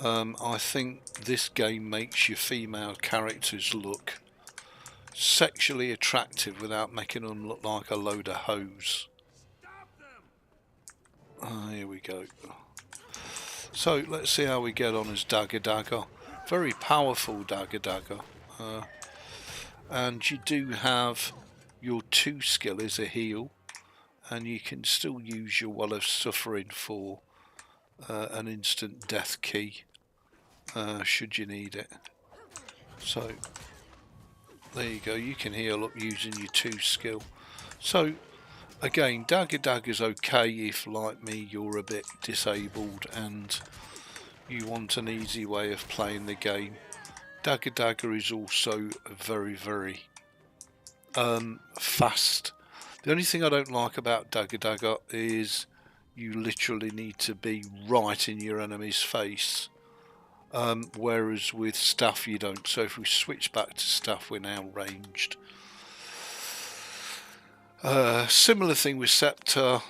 S1: I think this game makes your female characters look sexually attractive without making them look like a load of hoes. Here we go. So let's see how we get on as dagger. Very powerful dagger. And you do have your 2 skill is a heal, and you can still use your Well of Suffering for an instant death key should you need it. So there you go, you can heal up using your 2 skill. So again, dagger's okay if, like me, you're a bit disabled and you want an easy way of playing the game. Dagger is also very fast. The only thing I don't like about dagger is you literally need to be right in your enemy's face, whereas with staff you don't. So if we switch back to staff, we're now ranged. Similar thing with Scepter.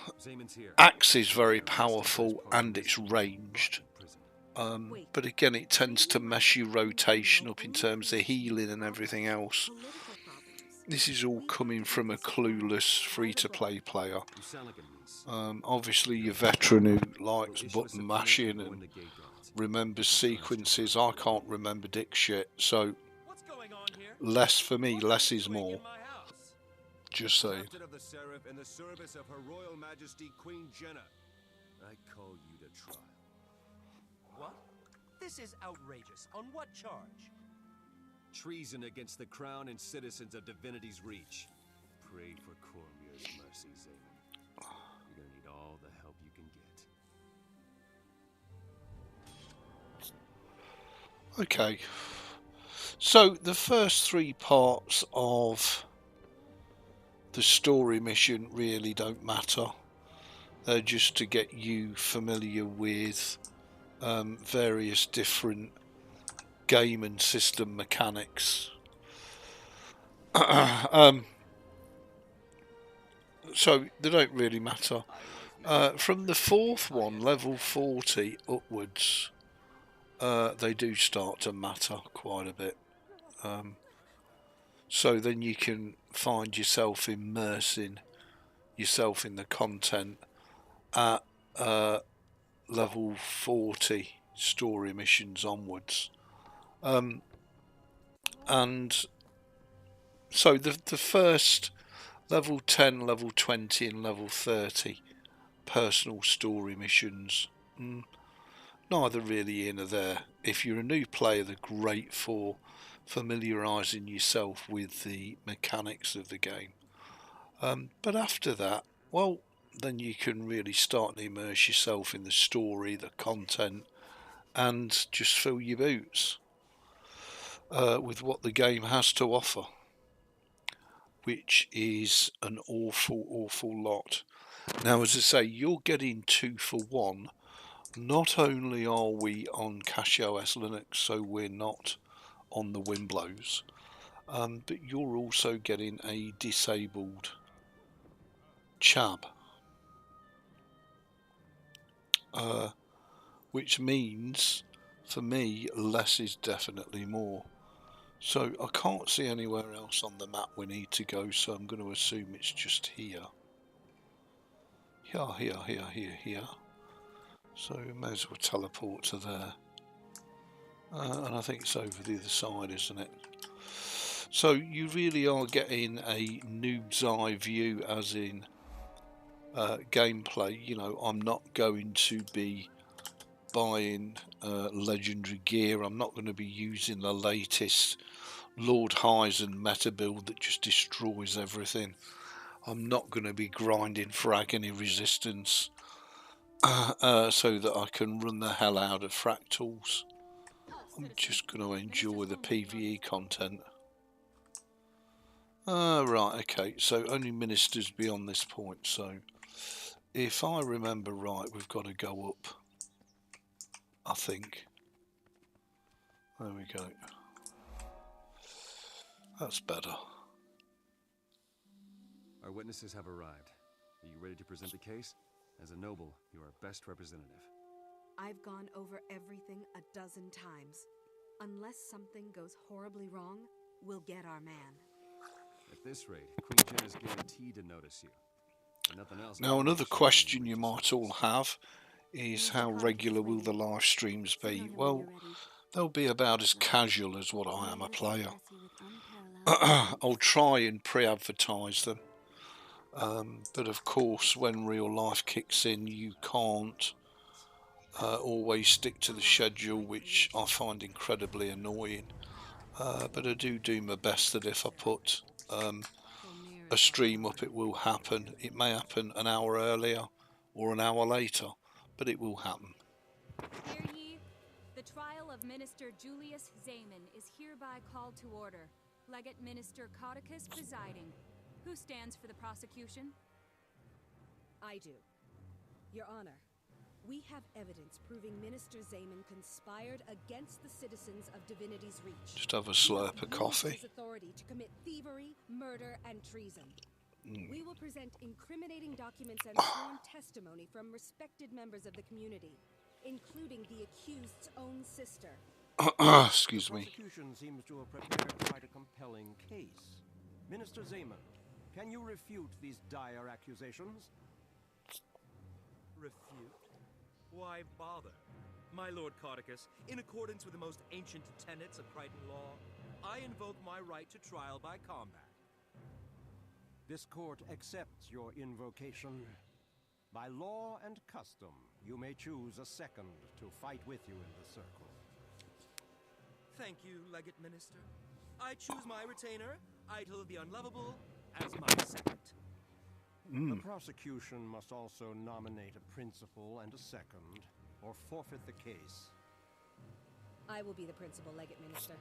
S1: Axe is very powerful and it's ranged, but again it tends to mess your rotation up in terms of healing and everything else. This is all coming from a clueless free-to-play player. Obviously your veteran who likes button mashing and remembers sequences. I can't remember dick shit. So less for me, less is more. Just saying.
S6: Captain of the Seraph in the service of Her Royal Majesty Queen Jenna. I call you to trial.
S11: What? This is outrageous. On what charge?
S6: Treason against the crown and citizens of Divinity's Reach. Pray for Cormier's mercy, Zayman. You're gonna need all the help you can get.
S1: Okay. So the first 3 parts of the story mission really don't matter. They're just to get you familiar with various different game and system mechanics. So they don't really matter. From the 4th one, level 40 upwards, they do start to matter quite a bit. So then you can find yourself immersing yourself in the content at level 40 story missions onwards. And so the first level 10, level 20 and level 30 personal story missions, neither really in or there. If you're a new player, they're great for familiarising yourself with the mechanics of the game. But after that, well, then you can really start to immerse yourself in the story, the content, and just fill your boots with what the game has to offer, which is an awful lot. Now, as I say, you're getting 2 for 1. Not only are we on CachyOS Linux, so we're not on the Winblows, but you're also getting a disabled chab, which means for me less is definitely more. So I can't see anywhere else on the map we need to go, so I'm going to assume it's just here. Here. So we may as well teleport to there. And I think it's over the other side, isn't it? So you really are getting a noob's eye view, as in gameplay. You know, I'm not going to be buying legendary gear. I'm not going to be using the latest Lord Hyzen meta build that just destroys everything. I'm not going to be grinding for agony resistance so that I can run the hell out of fractals. I'm just going to enjoy the PvE content. Right, okay, so only ministers beyond this point, so if I remember right, we've got to go up, I think. There we go. That's better.
S6: Our witnesses have arrived. Are you ready to present the case? As a noble, you are our best representative.
S4: I've gone over everything a dozen times. Unless something goes horribly wrong, we'll get our man.
S6: At this rate, Queen Jen is guaranteed to notice you. And nothing else.
S1: Now, another question you might all have is how regular will the live streams be? Well, they'll be about as casual as what I am a player. I'll try and pre-advertise them. But of course, when real life kicks in, you can't always stick to the schedule, which I find incredibly annoying. But I do my best that if I put a stream up, it will happen. It may happen an hour earlier or an hour later, but it will happen.
S12: Hear ye, the trial of Minister Julius Zayman is hereby called to order. Legate Minister Codicus presiding. Who stands for the prosecution?
S4: I do. Your Honor, we have evidence proving Minister Zayman conspired against the citizens of Divinity's Reach.
S1: Just have a slurp of coffee.
S4: His authority to commit thievery, murder, and treason. We will present incriminating documents and sworn testimony from respected members of the community, including the accused's own sister.
S1: Excuse me.
S13: The prosecution seems to have prepared quite a compelling case. Minister Zayman, can you refute these dire accusations?
S14: Refute? Why bother?
S11: My Lord Codicus, in accordance with the most ancient tenets of Crichton law, I invoke my right to trial by combat.
S13: This court accepts your invocation. By law and custom, you may choose a second to fight with you in the circle.
S11: Thank you, Legate Minister. I choose my retainer, Idle the Unlovable, as my second.
S13: The prosecution must also nominate a principal and a second, or forfeit the case.
S4: I will be the principal, Legate Minister.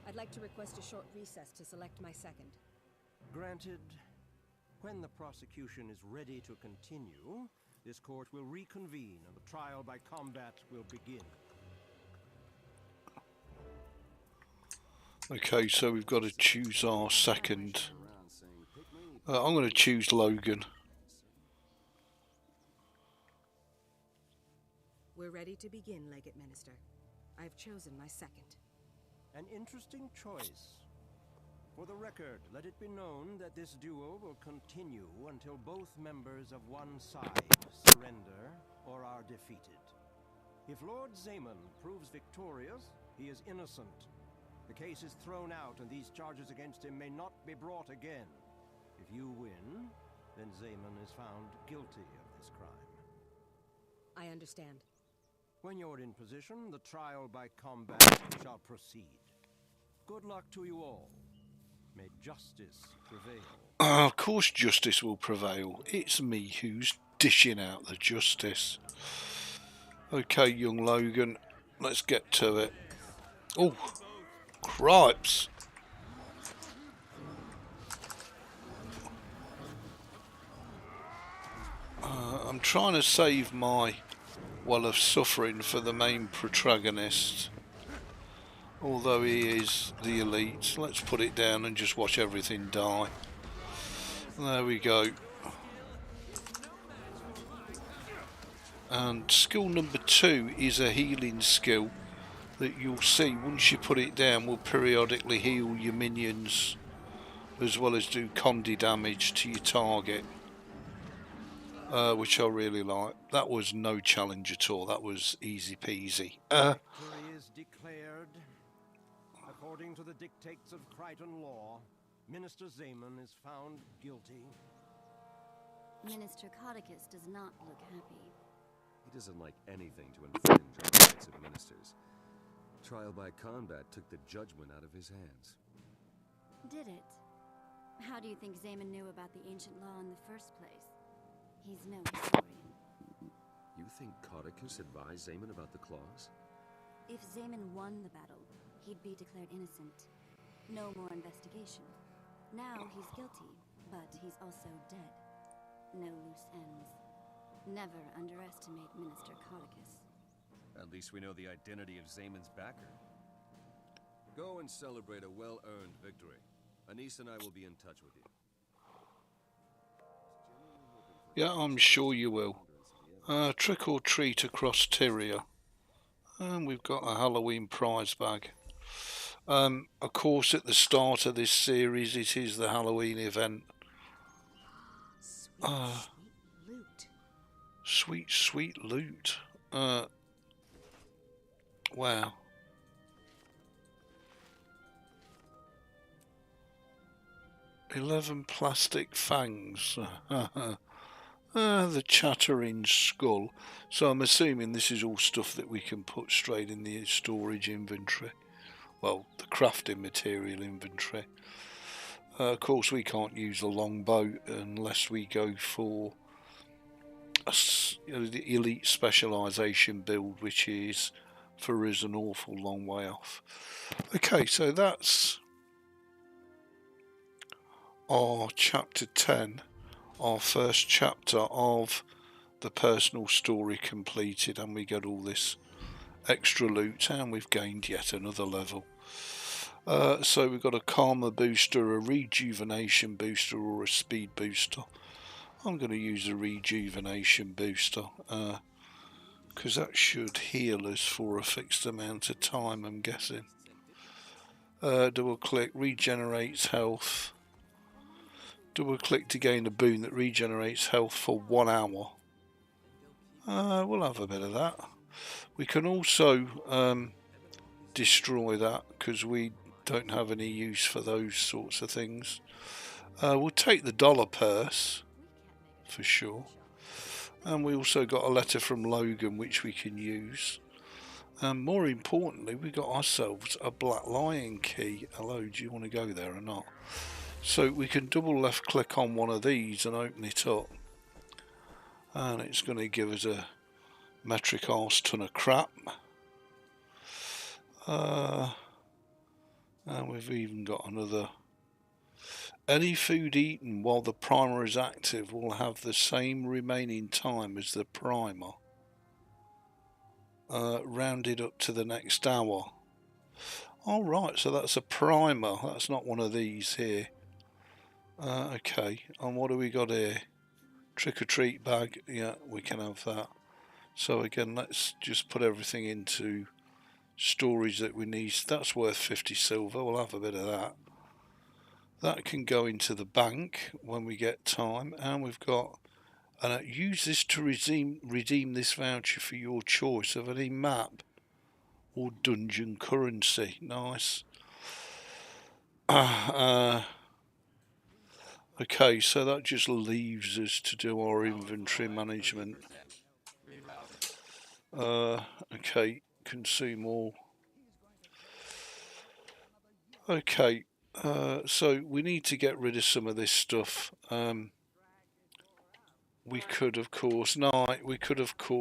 S4: I'd like to request a short recess to select my second.
S13: Granted. When the prosecution is ready to continue, this court will reconvene and the trial by combat will begin.
S1: Okay, so we've got to choose our second. I'm going to choose Logan.
S4: We're ready to begin, Legate Minister. I've chosen my second.
S13: An interesting choice. For the record, let it be known that this duel will continue until both members of one side surrender or are defeated. If Lord Zaman proves victorious, he is innocent. The case is thrown out and these charges against him may not be brought again. If you win, then Zaman is found guilty of this crime.
S4: I understand.
S13: When you're in position, the trial by combat shall proceed. Good luck to you all. May justice prevail.
S1: Of course justice will prevail. It's me who's dishing out the justice. Okay, young Logan, let's get to it. Oh, cripes. I'm trying to save my well of suffering for the main protagonist. Although he is the elite, let's put it down and just watch everything die. There we go. And skill number 2 is a healing skill that you'll see once you put it down will periodically heal your minions as well as do condi damage to your target. Which I really like. That was no challenge at all, that was easy peasy.
S13: Victory is declared. According to the dictates of Crichton law, Minister Zaman is found guilty.
S9: Minister Codicus does not look happy.
S6: He doesn't like anything to infringe on the rights of ministers. Trial by combat took the judgment out of his hands.
S9: Did it? How do you think Zaman knew about the ancient law in the first place? He's no historian.
S6: You think Codicus advised Zaman about the clause?
S9: If Zaman won the battle, he'd be declared innocent. No more investigation. Now he's guilty, but he's also dead. No loose ends. Never underestimate Minister Codicus.
S6: At least we know the identity of Zaman's backer. Go and celebrate a well-earned victory. Anise and I will be in touch with you.
S1: Yeah, I'm sure you will. Trick or treat across Tyria. And we've got a Halloween prize bag. Of course, at the start of this series, it is the Halloween event. Sweet, sweet loot. Wow. "11 plastic fangs." The chattering skull. So I'm assuming this is all stuff that we can put straight in the storage inventory. Well, the crafting material inventory. Of course, we can't use the longbow unless we go for the elite specialisation build, which is for us an awful long way off. Okay, so that's our chapter 10, our first chapter of the personal story completed, and we got all this extra loot and we've gained yet another level. So we've got a karma booster, a rejuvenation booster, or a speed booster. I'm going to use a rejuvenation booster because that should heal us for a fixed amount of time, I'm guessing. Double click, regenerates health. Double click to gain a boon that regenerates health for 1 hour. We'll have a bit of that. We can also destroy that because we don't have any use for those sorts of things. We'll take the dollar purse for sure. And we also got a letter from Logan which we can use. And more importantly, we got ourselves a Black Lion key. Hello, do you want to go there or not? So we can double left click on one of these and open it up. And it's going to give us a metric arse ton of crap. And we've even got another. Any food eaten while the primer is active will have the same remaining time as the primer, rounded up to the next hour. Alright, so that's a primer, that's not one of these here. Okay, and what do we got here? Trick or treat bag, yeah, we can have that. So again, let's just put everything into storage that we need. That's worth 50 silver, we'll have a bit of that. That can go into the bank when we get time, and we've got use this to redeem this voucher for your choice of any map or dungeon currency. Nice. Okay, so that just leaves us to do our inventory management. Okay, consume all. Okay. So we need to get rid of some of this stuff. We could of course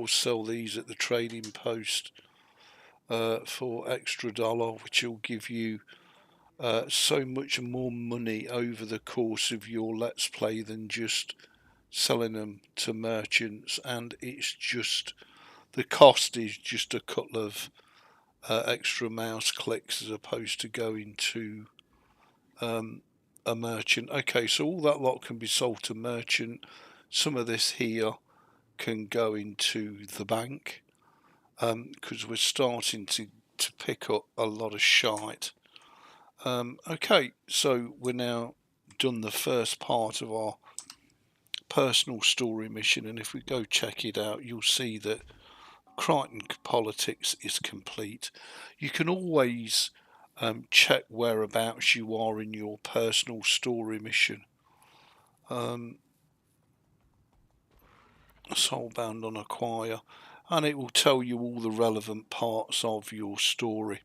S1: sell these at the trading post for extra $1, which will give you so much more money over the course of your Let's Play than just selling them to merchants, and it's just the cost is just a couple of extra mouse clicks as opposed to going to a merchant. Okay, so all that lot can be sold to merchant. Some of this here can go into the bank because we're starting to pick up a lot of shite. Okay, so we're now done the first part of our personal story mission, and if we go check it out, you'll see that Crichton Politics is complete. You can always check whereabouts you are in your personal story mission. Soulbound on Acquire, and it will tell you all the relevant parts of your story.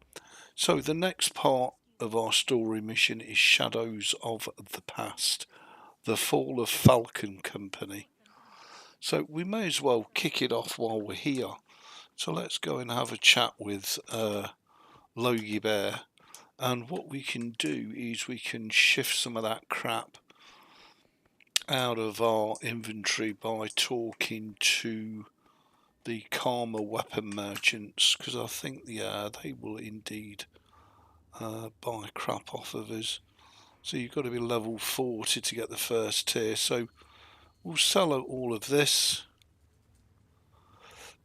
S1: So the next part of our story mission is Shadows of the Past, the Fall of Falcon Company. So we may as well kick it off while we're here. So let's go and have a chat with Logie Bear, and what we can do is we can shift some of that crap out of our inventory by talking to the Karma weapon merchants, because I think they will indeed buy crap off of us. So you've got to be level 40 to get the first tier, so we'll sell out all of this.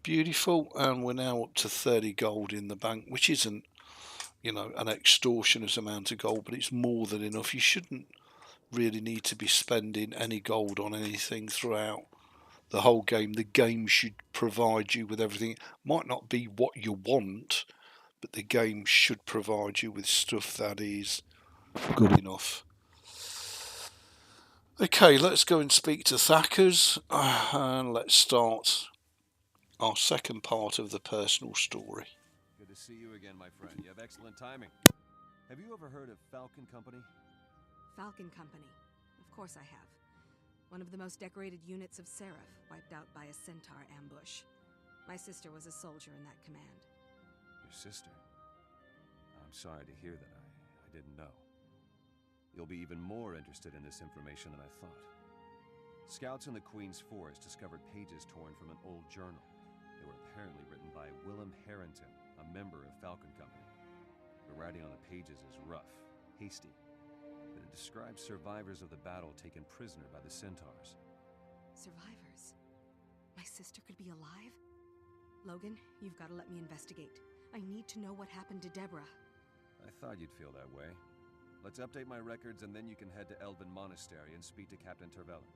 S1: Beautiful, and we're now up to 30 gold in the bank, which isn't, you know, an extortionate amount of gold, but it's more than enough. You shouldn't really need to be spending any gold on anything throughout the whole game. The game should provide you with everything. It might not be what you want, but the game should provide you with stuff that is good enough. Okay, let's go and speak to Thackers, and let's start our second part of the personal story.
S6: Good to see you again, my friend. You have excellent timing. Have you ever heard of Falcon Company?
S4: Falcon Company. Of course I have. One of the most decorated units of Seraph, wiped out by a centaur ambush. My sister was a soldier in that command.
S6: Your sister? I'm sorry to hear that. I didn't know. You'll be even more interested in this information than I thought. Scouts in the Queen's Forest discovered pages torn from an old journal. They were apparently written by Willem Harrington, a member of Falcon Company. The writing on the pages is rough, hasty, but it describes survivors of the battle taken prisoner by the centaurs.
S4: Survivors? My sister could be alive? Logan, you've got to let me investigate. I need to know what happened to Deborah.
S6: I thought you'd feel that way. Let's update my records, and then you can head to Elven Monastery and speak to Captain Tervellen.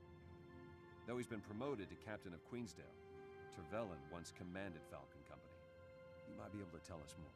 S6: Though he's been promoted to Captain of Queensdale, Tervellen once commanded Falcon Company. You might be able to tell us more.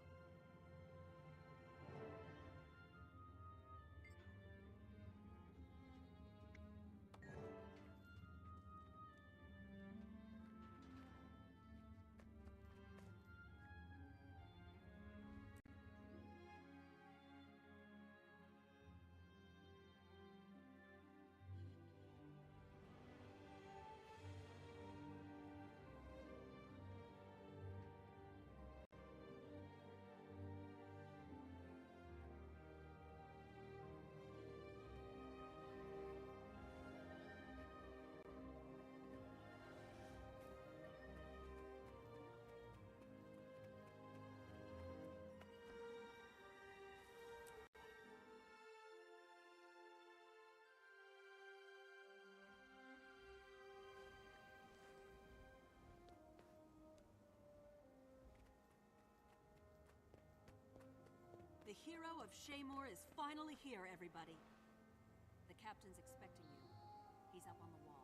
S14: The hero of Shaymore is finally here, everybody. The captain's expecting you. He's up on the wall.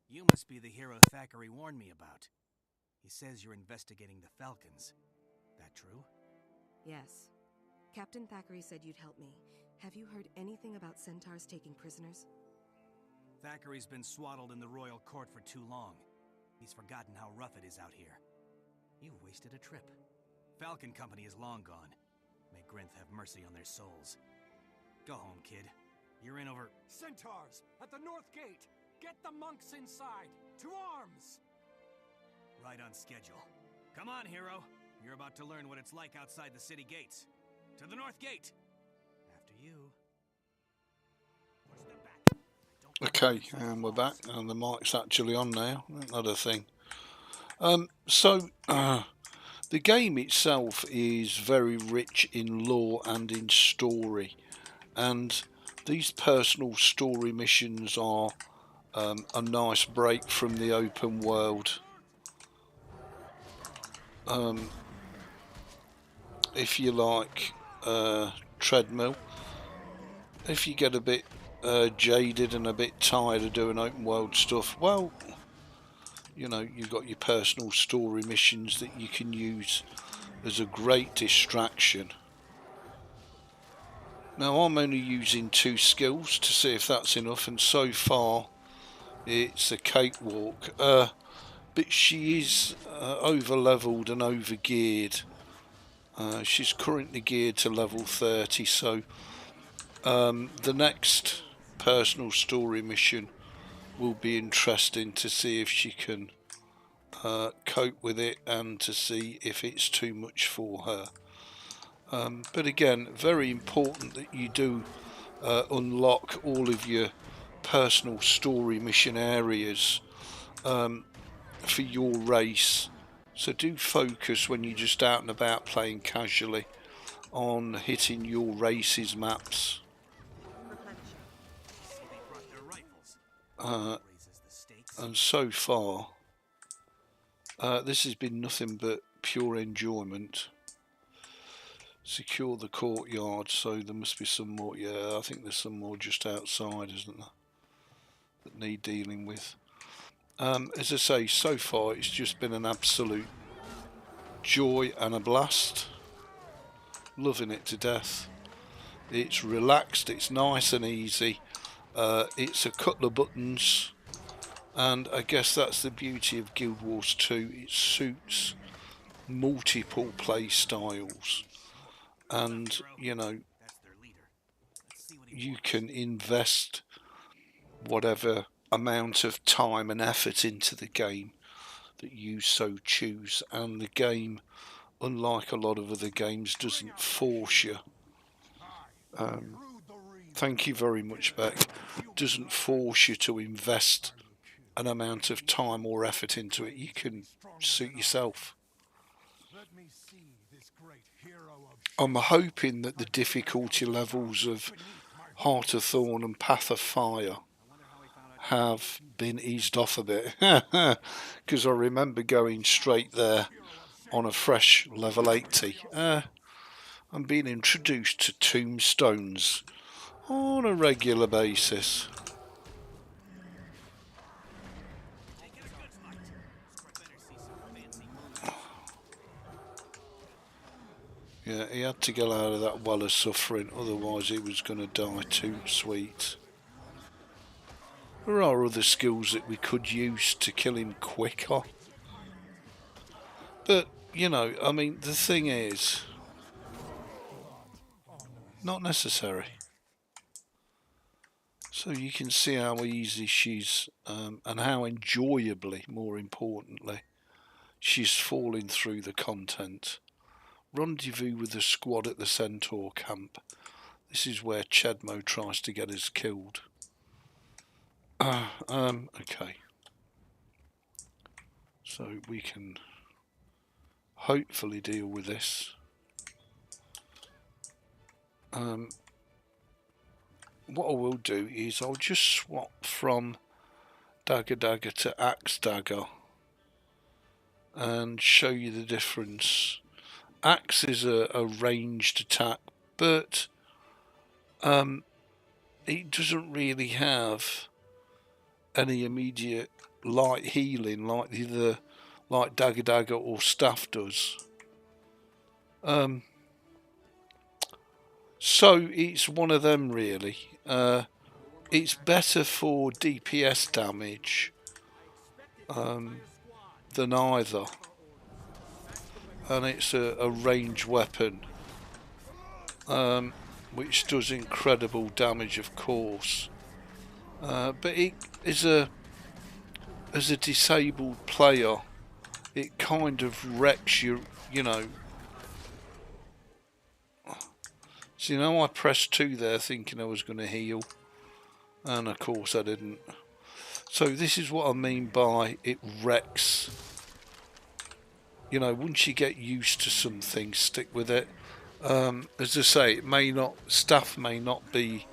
S15: You must be the hero Thackeray warned me about. He says you're investigating the Falcons. That true?
S16: Yes. Captain Thackeray said you'd help me. Have you heard anything about centaurs taking prisoners?
S15: Thackeray's been swaddled in the royal court for too long. He's forgotten how rough it is out here. You've wasted a trip. Falcon Company is long gone. May Grinth have mercy on their souls. Go home, kid. You're in over...
S13: Centaurs! At the north gate! Get the monks inside! To arms!
S15: Right on schedule. Come on, hero. You're about to learn what it's like outside the city gates. To the north gate! After you. Push them back.
S1: Okay, and we're back, and the mic's actually on now. Another thing. The game itself is very rich in lore and in story, and these personal story missions are a nice break from the open world. If you like treadmill, if you get a bit jaded and a bit tired of doing open world stuff, well, you know, you've got your personal story missions that you can use as a great distraction. Now I'm only using 2 skills to see if that's enough, and so far it's a cakewalk, but she is over leveled and over geared. She's currently geared to level 30, so the next personal story mission will be interesting to see if she can cope with it and to see if it's too much for her. But again, very important that you do unlock all of your personal story mission areas for your race. So do focus when you're just out and about playing casually on hitting your race's maps. And so far this has been nothing but pure enjoyment. Secure the courtyard, so there must be some more. Yeah, I think there's some more just outside, isn't there, that need dealing with. As I say, so far it's just been an absolute joy and a blast. Loving it to death. It's relaxed, it's nice and easy. It's a couple of buttons, and I guess that's the beauty of Guild Wars 2. It suits multiple play styles, and you know, you can invest whatever amount of time and effort into the game that you so choose, and the game, unlike a lot of other games, doesn't force you. Thank you very much, Beck. Doesn't force you to invest an amount of time or effort into it. You can suit yourself. I'm hoping that the difficulty levels of Heart of Thorn and Path of Fire have been eased off a bit, because I remember going straight there on a fresh level 80. I'm being introduced to tombstones on a regular basis. Yeah, he had to get out of that well of suffering, otherwise he was going to die too sweet. There are other skills that we could use to kill him quicker. But, you know, I mean, the thing is, not necessary. So you can see how easy she's, and how enjoyably, more importantly, she's falling through the content. Rendezvous with the squad at the Centaur camp. This is where Chedmo tries to get us killed. Okay. So we can hopefully deal with this. What I will do is I'll just swap from Dagger to Axe Dagger and show you the difference. Axe is a ranged attack, but it doesn't really have any immediate light healing like Dagger or Staff does. So it's one of them really. It's better for DPS damage than either, and it's a ranged weapon, which does incredible damage, of course. But it is as a disabled player, it kind of wrecks you know. So, you know, I pressed 2 there thinking I was going to heal, and of course I didn't. So this is what I mean by it wrecks. You know, once you get used to something, stick with it. As I say, Staff may not be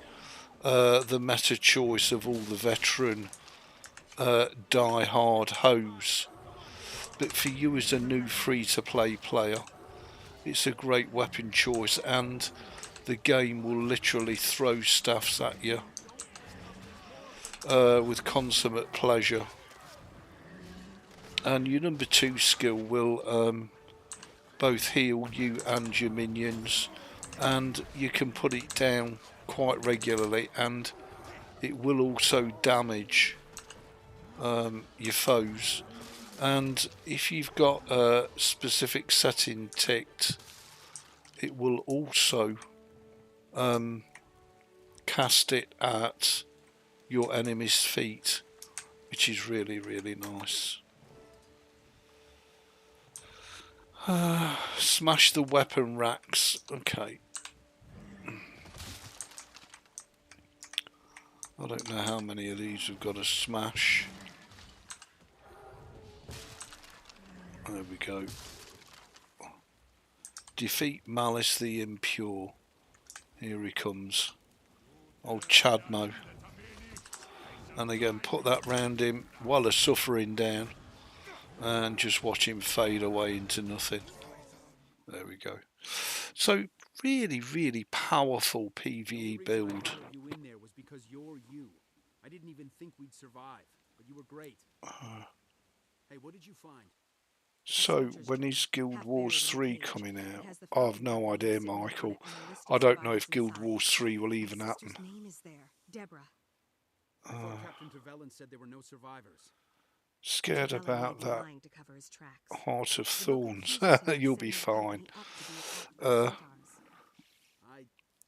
S1: the meta choice of all the veteran die-hard hoes, but for you as a new free-to-play player, it's a great weapon choice, and the game will literally throw staffs at you with consummate pleasure. And your number 2 skill will both heal you and your minions, and you can put it down quite regularly, and it will also damage your foes. And if you've got a specific setting ticked, it will also cast it at your enemy's feet, which is really, really nice. Smash the weapon racks. Okay. I don't know how many of these we've got to smash. There we go. Defeat Malice the Impure. Here he comes. Old Chadmo. And again, put that round him while he's suffering down, and just watch him fade away into nothing. There we go. So really, really powerful PvE build.
S10: You in there was because you're you. I didn't even think we'd survive, but you were great. Hey, what did you find?
S1: So when is Guild Wars 3 coming out? I've no idea, Michael. I don't know if Guild Wars 3 will even happen.
S10: Captain Trevelyan said there were no survivors.
S1: Scared about that Heart of Thorns. You'll be fine.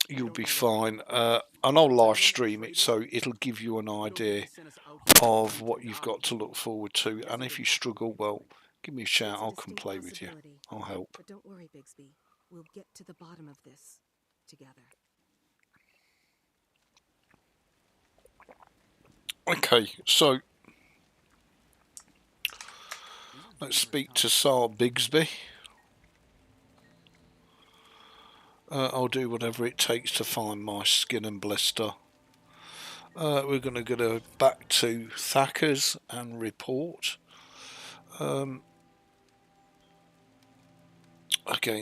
S1: you'll be fine. And I'll live stream it, so it'll give you an idea of what you've got to look forward to. And if you struggle, well, give me a shout. I'll come play with you. I'll help.
S16: But don't worry, Bigsby. We'll get to the bottom of this together.
S1: Okay, so let's speak to Sar Bigsby. I'll do whatever it takes to find my skin and blister. We're going to go back to Thacker's and report. Again,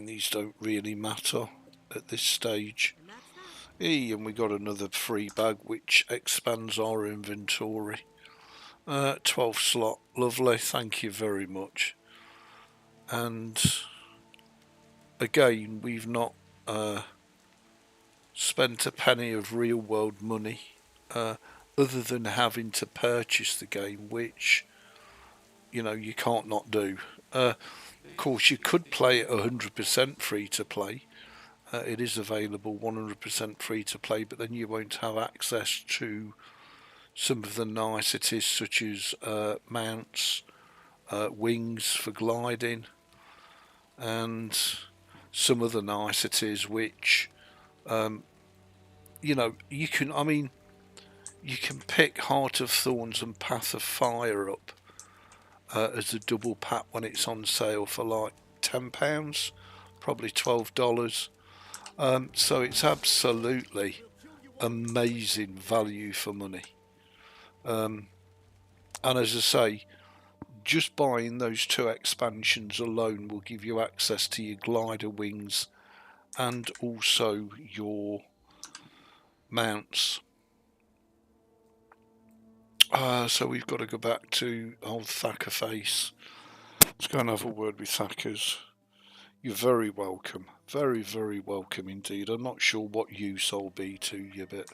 S1: these don't really matter at this stage. And we got another free bag which expands our inventory. 12 slot, lovely, thank you very much. And again, we've not spent a penny of real world money other than having to purchase the game, which you can't not do. Of course, you could play it 100% free to play. It is available 100% free to play, but then you won't have access to some of the niceties such as mounts, wings for gliding, and some other niceties which you can pick Heart of Thorns and Path of Fire up as a double pack when it's on sale for like £10, probably $12. So it's absolutely amazing value for money. And as I say, just buying those 2 expansions alone will give you access to your glider wings and also your mounts. So we've got to go back to old Thacker Face. Let's go and have a word with Thackers. You're very welcome. Very, very welcome indeed. I'm not sure what use I'll be to you, but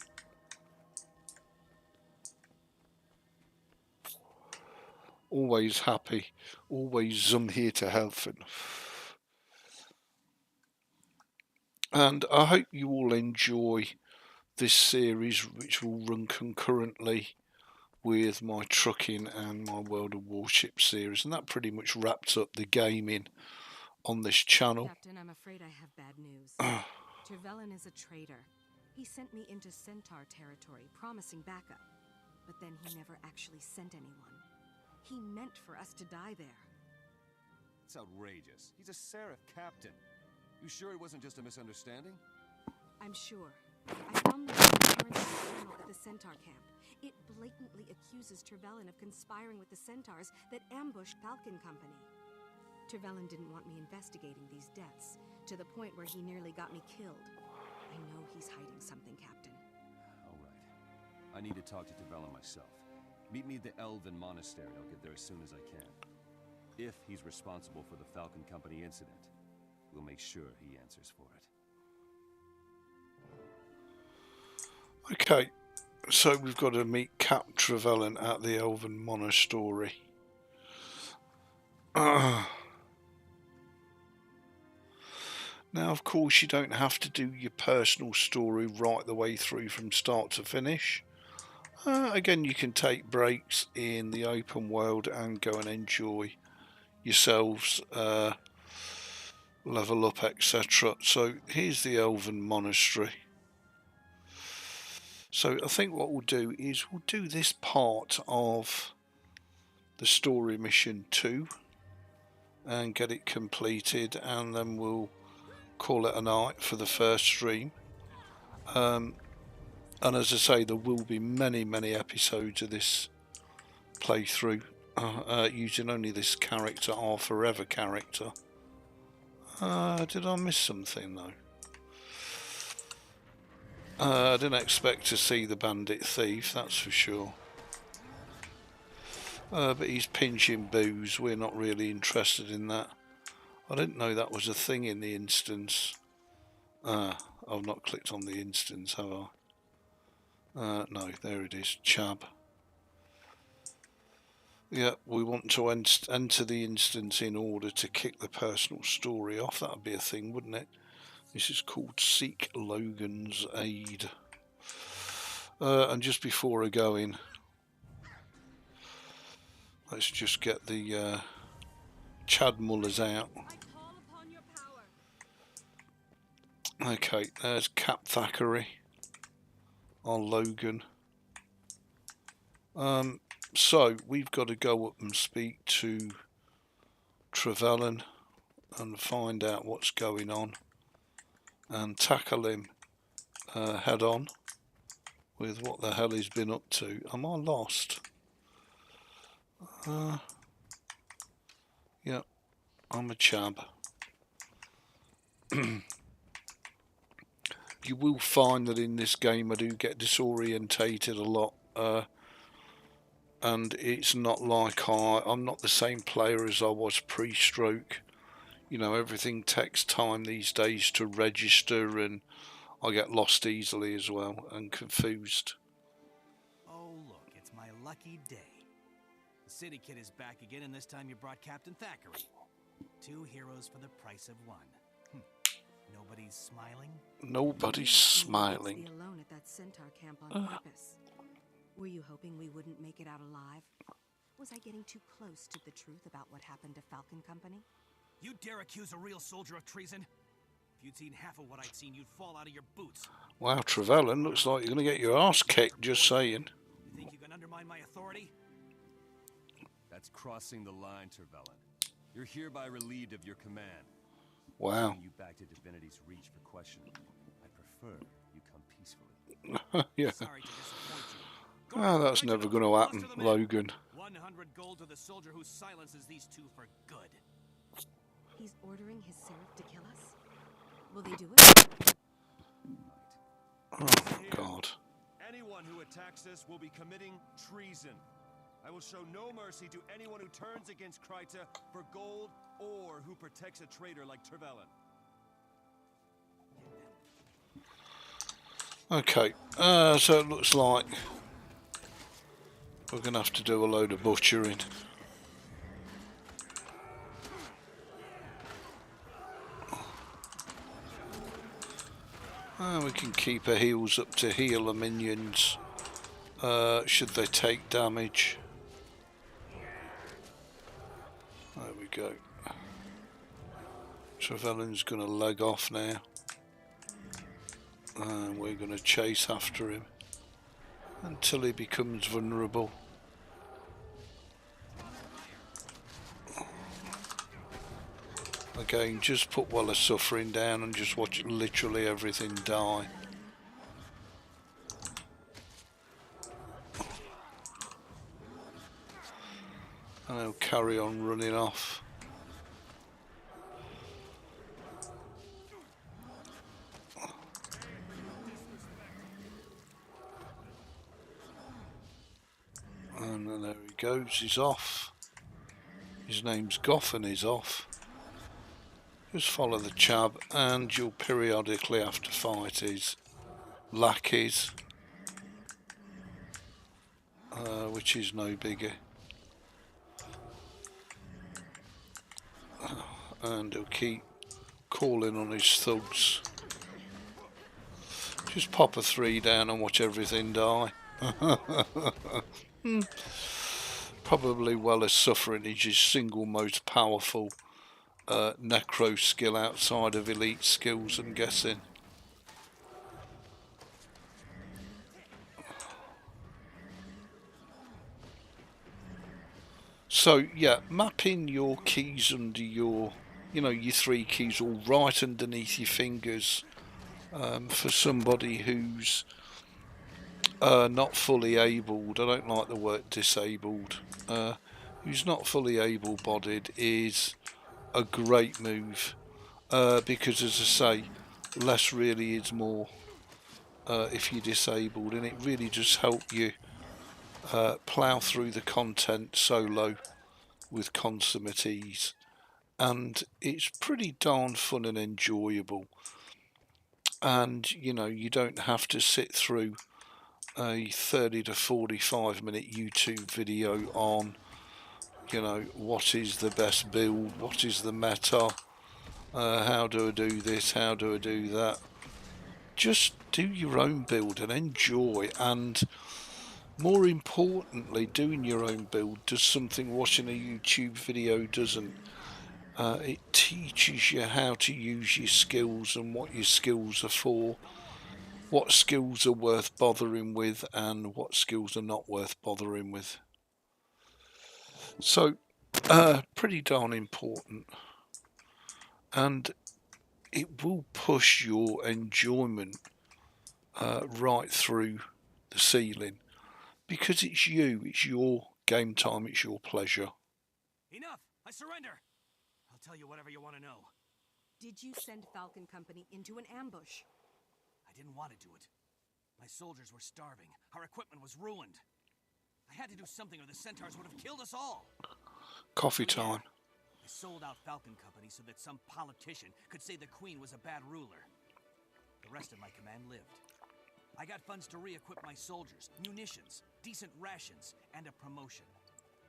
S1: always happy. Always here to help. And I hope you all enjoy this series, which will run concurrently with my trucking and my World of Warships series, and that pretty much wraps up the gaming on this channel.
S16: Captain, I'm afraid I have bad news. Trevelyan is a traitor. He sent me into Centaur territory, promising backup, but then he never actually sent anyone. He meant for us to die there.
S6: It's outrageous. He's a Seraph captain. You sure it wasn't just a misunderstanding?
S16: I'm sure. I found the currency journal at the Centaur camp. It blatantly accuses Trevelyan of conspiring with the Centaurs that ambushed Falcon Company. Trevelyan didn't want me investigating these deaths, to the point where he nearly got me killed. I know he's hiding something, Captain.
S6: All right. I need to talk to Trevelyan myself. Meet me at the Elven Monastery. I'll get there as soon as I can. If he's responsible for the Falcon Company incident, we'll make sure he answers for it.
S1: Okay, so we've got to meet Cap Trevelyan at the Elven Monastery. Now, of course, you don't have to do your personal story right the way through from start to finish. Again, you can take breaks in the open world and go and enjoy yourselves, level up, etc. So here's the Elven Monastery. So I think what we'll do is we'll do this part of the story mission 2 and get it completed, and then we'll call it a night for the first stream. And as I say, there will be many episodes of this playthrough using only this character, our forever character. Did I miss something though? I didn't expect to see the bandit thief, that's for sure. But he's pinching booze, we're not really interested in that. I didn't know that was a thing in the instance. I've not clicked on the instance, have I? No, there it is, Chab. Yeah, we want to enter the instance in order to kick the personal story off. That would be a thing, wouldn't it? This is called Seek Logan's Aid. And just before I go in, let's just get the Chad Mullers out. Okay, there's Cap Thackeray, our Logan. So we've got to go up and speak to Trevelyan and find out what's going on and tackle him head on with what the hell he's been up to. Am I lost? Yeah, I'm a chab. You will find that in this game I do get disorientated a lot, and it's not like I'm not the same player as I was pre-stroke. You know, everything takes time these days to register, and I get lost easily as well and confused.
S15: Oh look, it's my lucky day. The City Kid is back again, and this time you brought Captain Thackeray. 2 heroes for the price of 1. Nobody's smiling?
S1: Nobody's smiling.
S16: Be alone at that Centaur camp on purpose. Were you hoping we wouldn't make it out alive? Was I getting too close to the truth about what happened to Falcon Company?
S15: You dare accuse a real soldier of treason? If you'd seen half of what I'd seen, you'd fall out of your boots.
S1: Wow, Trevelyan, looks like you're going to get your ass kicked, just saying.
S15: You think you can undermine my authority?
S6: That's crossing the line, Trevelyan. You're hereby relieved of your command.
S1: Wow.
S6: You back to Divinity's Reach for questioning. I prefer you come peacefully.
S1: Yeah.
S15: Sorry to disappoint you.
S1: Oh, that's never going to happen, Logan.
S15: 100 gold to the soldier who silences these 2 for good.
S16: He's ordering his seraph to kill us? Will they do it?
S1: Oh, God.
S6: Anyone who attacks us will be committing treason. I will show no mercy to anyone who turns against Kryta for gold or who protects a traitor like Trevelyan.
S1: Okay, so it looks like we're going to have to do a load of butchering. We can keep our heals up to heal the minions should they take damage. There we go. Trevelyan's going to leg off now. And we're going to chase after him until he becomes vulnerable. Again, just put Well of Suffering down and just watch literally everything die. And he'll carry on running off. And then there he goes, he's off. His name's Goff and he's off. Just follow the chab and you'll periodically have to fight his lackeys, which is no bigger. And he'll keep calling on his thugs. Just pop a 3 down and watch everything die. Probably Well of Suffering is his single most powerful NECRO skill outside of elite skills, I'm guessing. So yeah, mapping your keys under your, your 3 keys all right underneath your fingers for somebody who's not fully abled. I don't like the word disabled. Who's not fully able-bodied is a great move because, as I say, less really is more if you're disabled, and it really just helps you plough through the content solo with consummate ease, and it's pretty darn fun and enjoyable. And you don't have to sit through a 30 to 45 minute YouTube video on what is the best build, what is the meta, how do I do this, how do I do that. Just do your own build and enjoy, and more importantly, doing your own build does something watching a YouTube video doesn't. It teaches you how to use your skills and what your skills are for, what skills are worth bothering with and what skills are not worth bothering with. So pretty darn important, and it will push your enjoyment right through the ceiling, because it's you, it's your game time, it's your pleasure.
S15: Enough! I surrender! I'll tell you whatever you want to know.
S16: Did you send Falcon Company into an ambush?
S15: I didn't want to do it. My soldiers were starving. Our equipment was ruined. I had to do something or the Centaurs would have killed us all.
S1: Coffee time.
S15: I sold out Falcon Company so that some politician could say the Queen was a bad ruler. The rest of my command lived. I got funds to re-equip my soldiers, munitions, decent rations, and a promotion.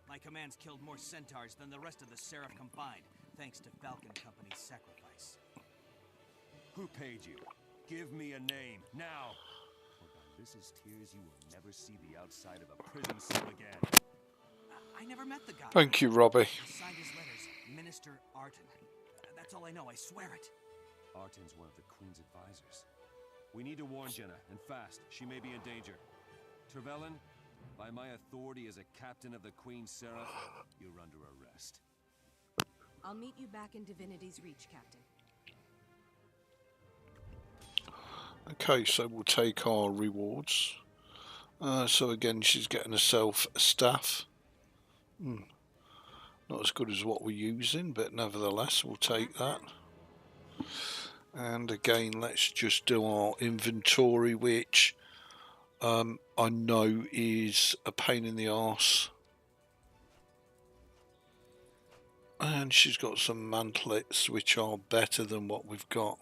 S15: My commands killed more Centaurs than the rest of the Seraph combined, thanks to Falcon Company's sacrifice.
S6: Who paid you? Give me a name, now! For by Lys's tears, you will never see the outside of a prison cell again.
S15: I never met the guy.
S1: Thank you, Robbie.
S15: He signed his letters, Minister Arton. That's all I know, I swear it.
S6: Arton's one of the Queen's advisors. We need to warn Jenna, and fast. She may be in danger. Trevelyan, by my authority as a captain of the Queen's Seraph, you're under arrest.
S16: I'll meet you back in Divinity's Reach, Captain.
S1: Okay, so we'll take our rewards. So again, she's getting herself a staff. Not as good as what we're using, but nevertheless, we'll take that. And again, let's just do our inventory, which I know is a pain in the arse. And she's got some mantlets which are better than what we've got,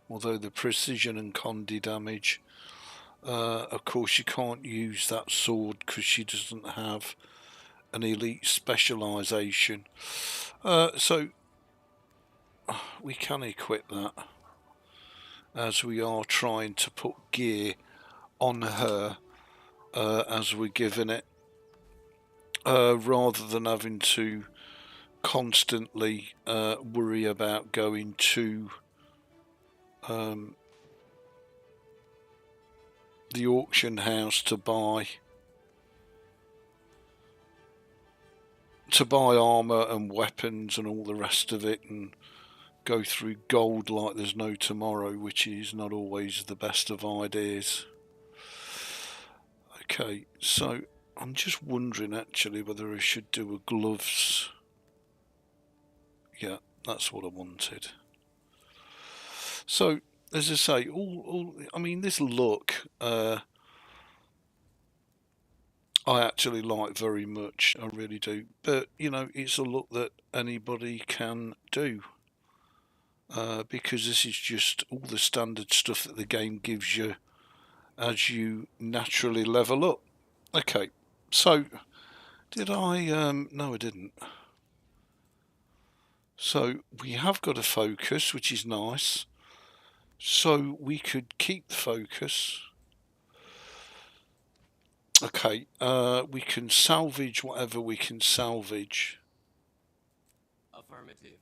S1: although the precision and condi damage, of course you can't use that sword because she doesn't have an elite specialization, so we can equip that, as we are trying to put gear on her as we're given it, rather than having to constantly worry about going to the auction house to buy armor and weapons and all the rest of it, and go through gold like there's no tomorrow, which is not always the best of ideas. Okay, so I'm just wondering actually whether I should do a gloves. Yeah, that's what I wanted. So as I say, I mean, this look I actually like very much, I really do, but you know, it's a look that anybody can do, because this is just all the standard stuff that the game gives you as you naturally level up. Okay, so did I no I didn't. So we have got a focus, which is nice, so we could keep the focus. Okay, we can salvage whatever we can salvage.
S2: Affirmative.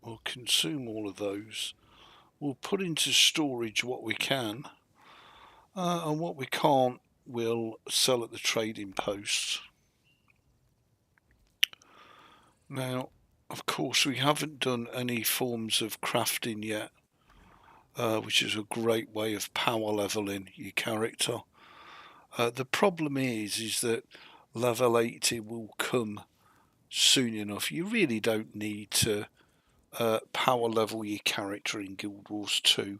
S1: We'll consume all of those. We'll put into storage what we can, and what we can't we'll sell at the trading posts. Now, of course, we haven't done any forms of crafting yet, which is a great way of power leveling your character. The problem is that level 80 will come soon enough. You really don't need to power level your character in Guild Wars 2.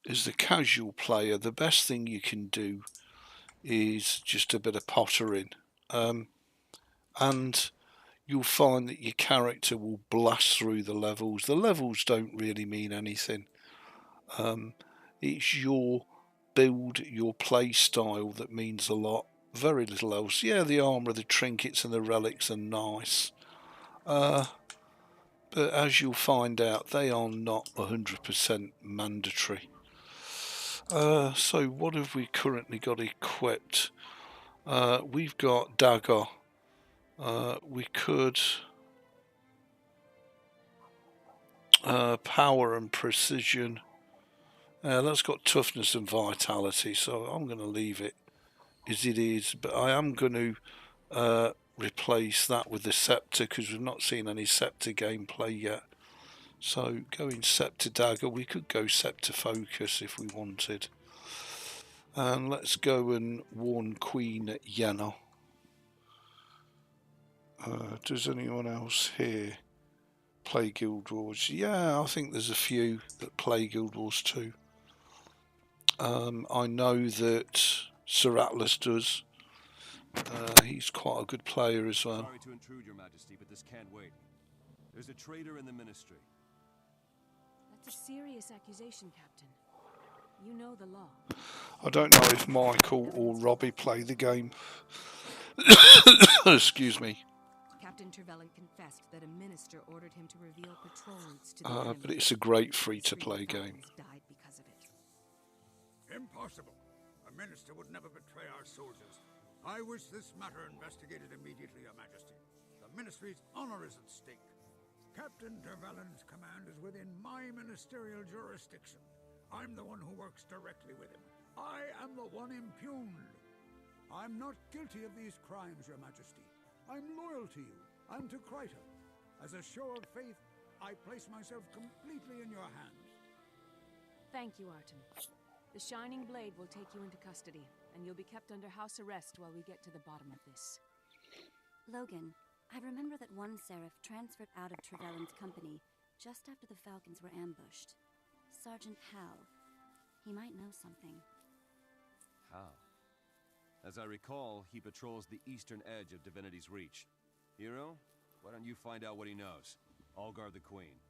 S1: As the casual player, the best thing you can do is just a bit of pottering, and you'll find that your character will blast through the levels. The levels don't really mean anything. It's your build, your play style that means a lot. very little else. Yeah, the armour, the trinkets and the relics are nice. But as you'll find out, they are not 100% mandatory. So what have we currently got equipped? We've got dagger. We could power and precision. That's got toughness and vitality, so I'm going to leave it as it is. But I am going to replace that with the scepter, because we've not seen any scepter gameplay yet. So going scepter dagger, we could go scepter focus if we wanted. And let's go and warn Queen Yenna. Does anyone else here play Guild Wars? Yeah, I think there's a few that play Guild Wars too. I know that Sir Atlas does. He's quite a good player as well.
S6: Sorry to intrude, Your Majesty, but this can't wait. There's a traitor in the Ministry.
S16: That's a serious accusation, Captain. You know the law.
S1: I don't know if Michael or Robbie play the game. Excuse me.
S16: Captain Trevelyan confessed that a minister ordered him to reveal patrol routes to the
S1: But it's a great free-to-play game.
S16: died because of it.
S5: Impossible. A minister would never betray our soldiers. I wish this matter investigated immediately, Your Majesty. The Ministry's honor is at stake. Captain Trevelyan's command is within my ministerial jurisdiction. I'm the one who works directly with him. I am the one impugned. I'm not guilty of these crimes, Your Majesty. I'm loyal to you. I'm to Kryta. As a show of faith, I place myself completely in your hands.
S16: Thank you, Artem. The Shining Blade will take you into custody, and you'll be kept under house arrest while we get to the bottom of this.
S9: Logan, I remember that one Seraph transferred out of Trevelyan's company just after the Falcons were ambushed. Sergeant Hal. He might know something.
S6: How? As I recall, he patrols the eastern edge of Divinity's Reach. Hero, why don't you find out what he knows? I'll guard the Queen.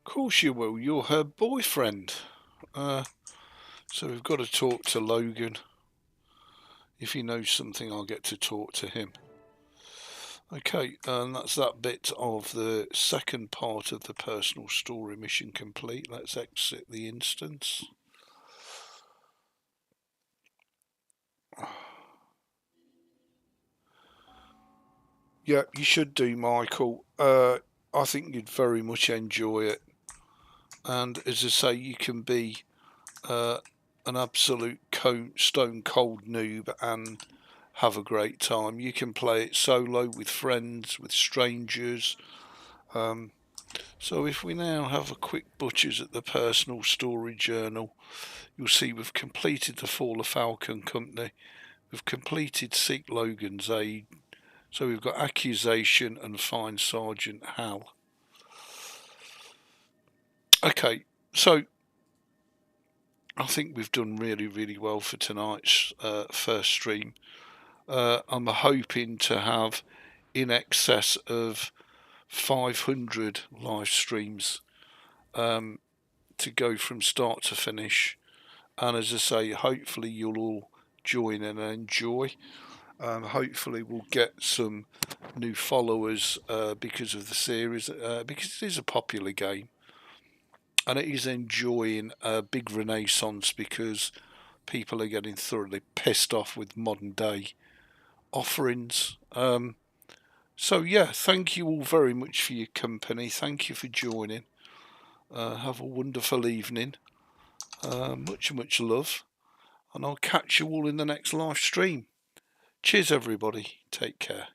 S1: Of course you will. You're her boyfriend. So we've got to talk to Logan. If he knows something, I'll get to talk to him. Okay, and that's that bit of the second part of the personal story mission complete. Let's exit the instance. Yeah, you should do, Michael. I think you'd very much enjoy it. And as I say, you can be an absolute stone cold noob and have a great time. You can play it solo, with friends, with strangers. So if we now have a quick butchers at the personal story journal, you'll see we've completed the Fall of Falcon Company. We've completed Seek Logan's Aid. So we've got accusation and find Sergeant Hal. Okay, so I think we've done really, really well for tonight's first stream. I'm hoping to have in excess of 500 live streams to go from start to finish. And as I say, hopefully you'll all join and enjoy. Hopefully we'll get some new followers because of the series, because it is a popular game. And it is enjoying a big renaissance because people are getting thoroughly pissed off with modern day offerings. So yeah, thank you all very much for your company. Thank you for joining. Have a wonderful evening. Much love. And I'll catch you all in the next live stream. Cheers everybody. Take care.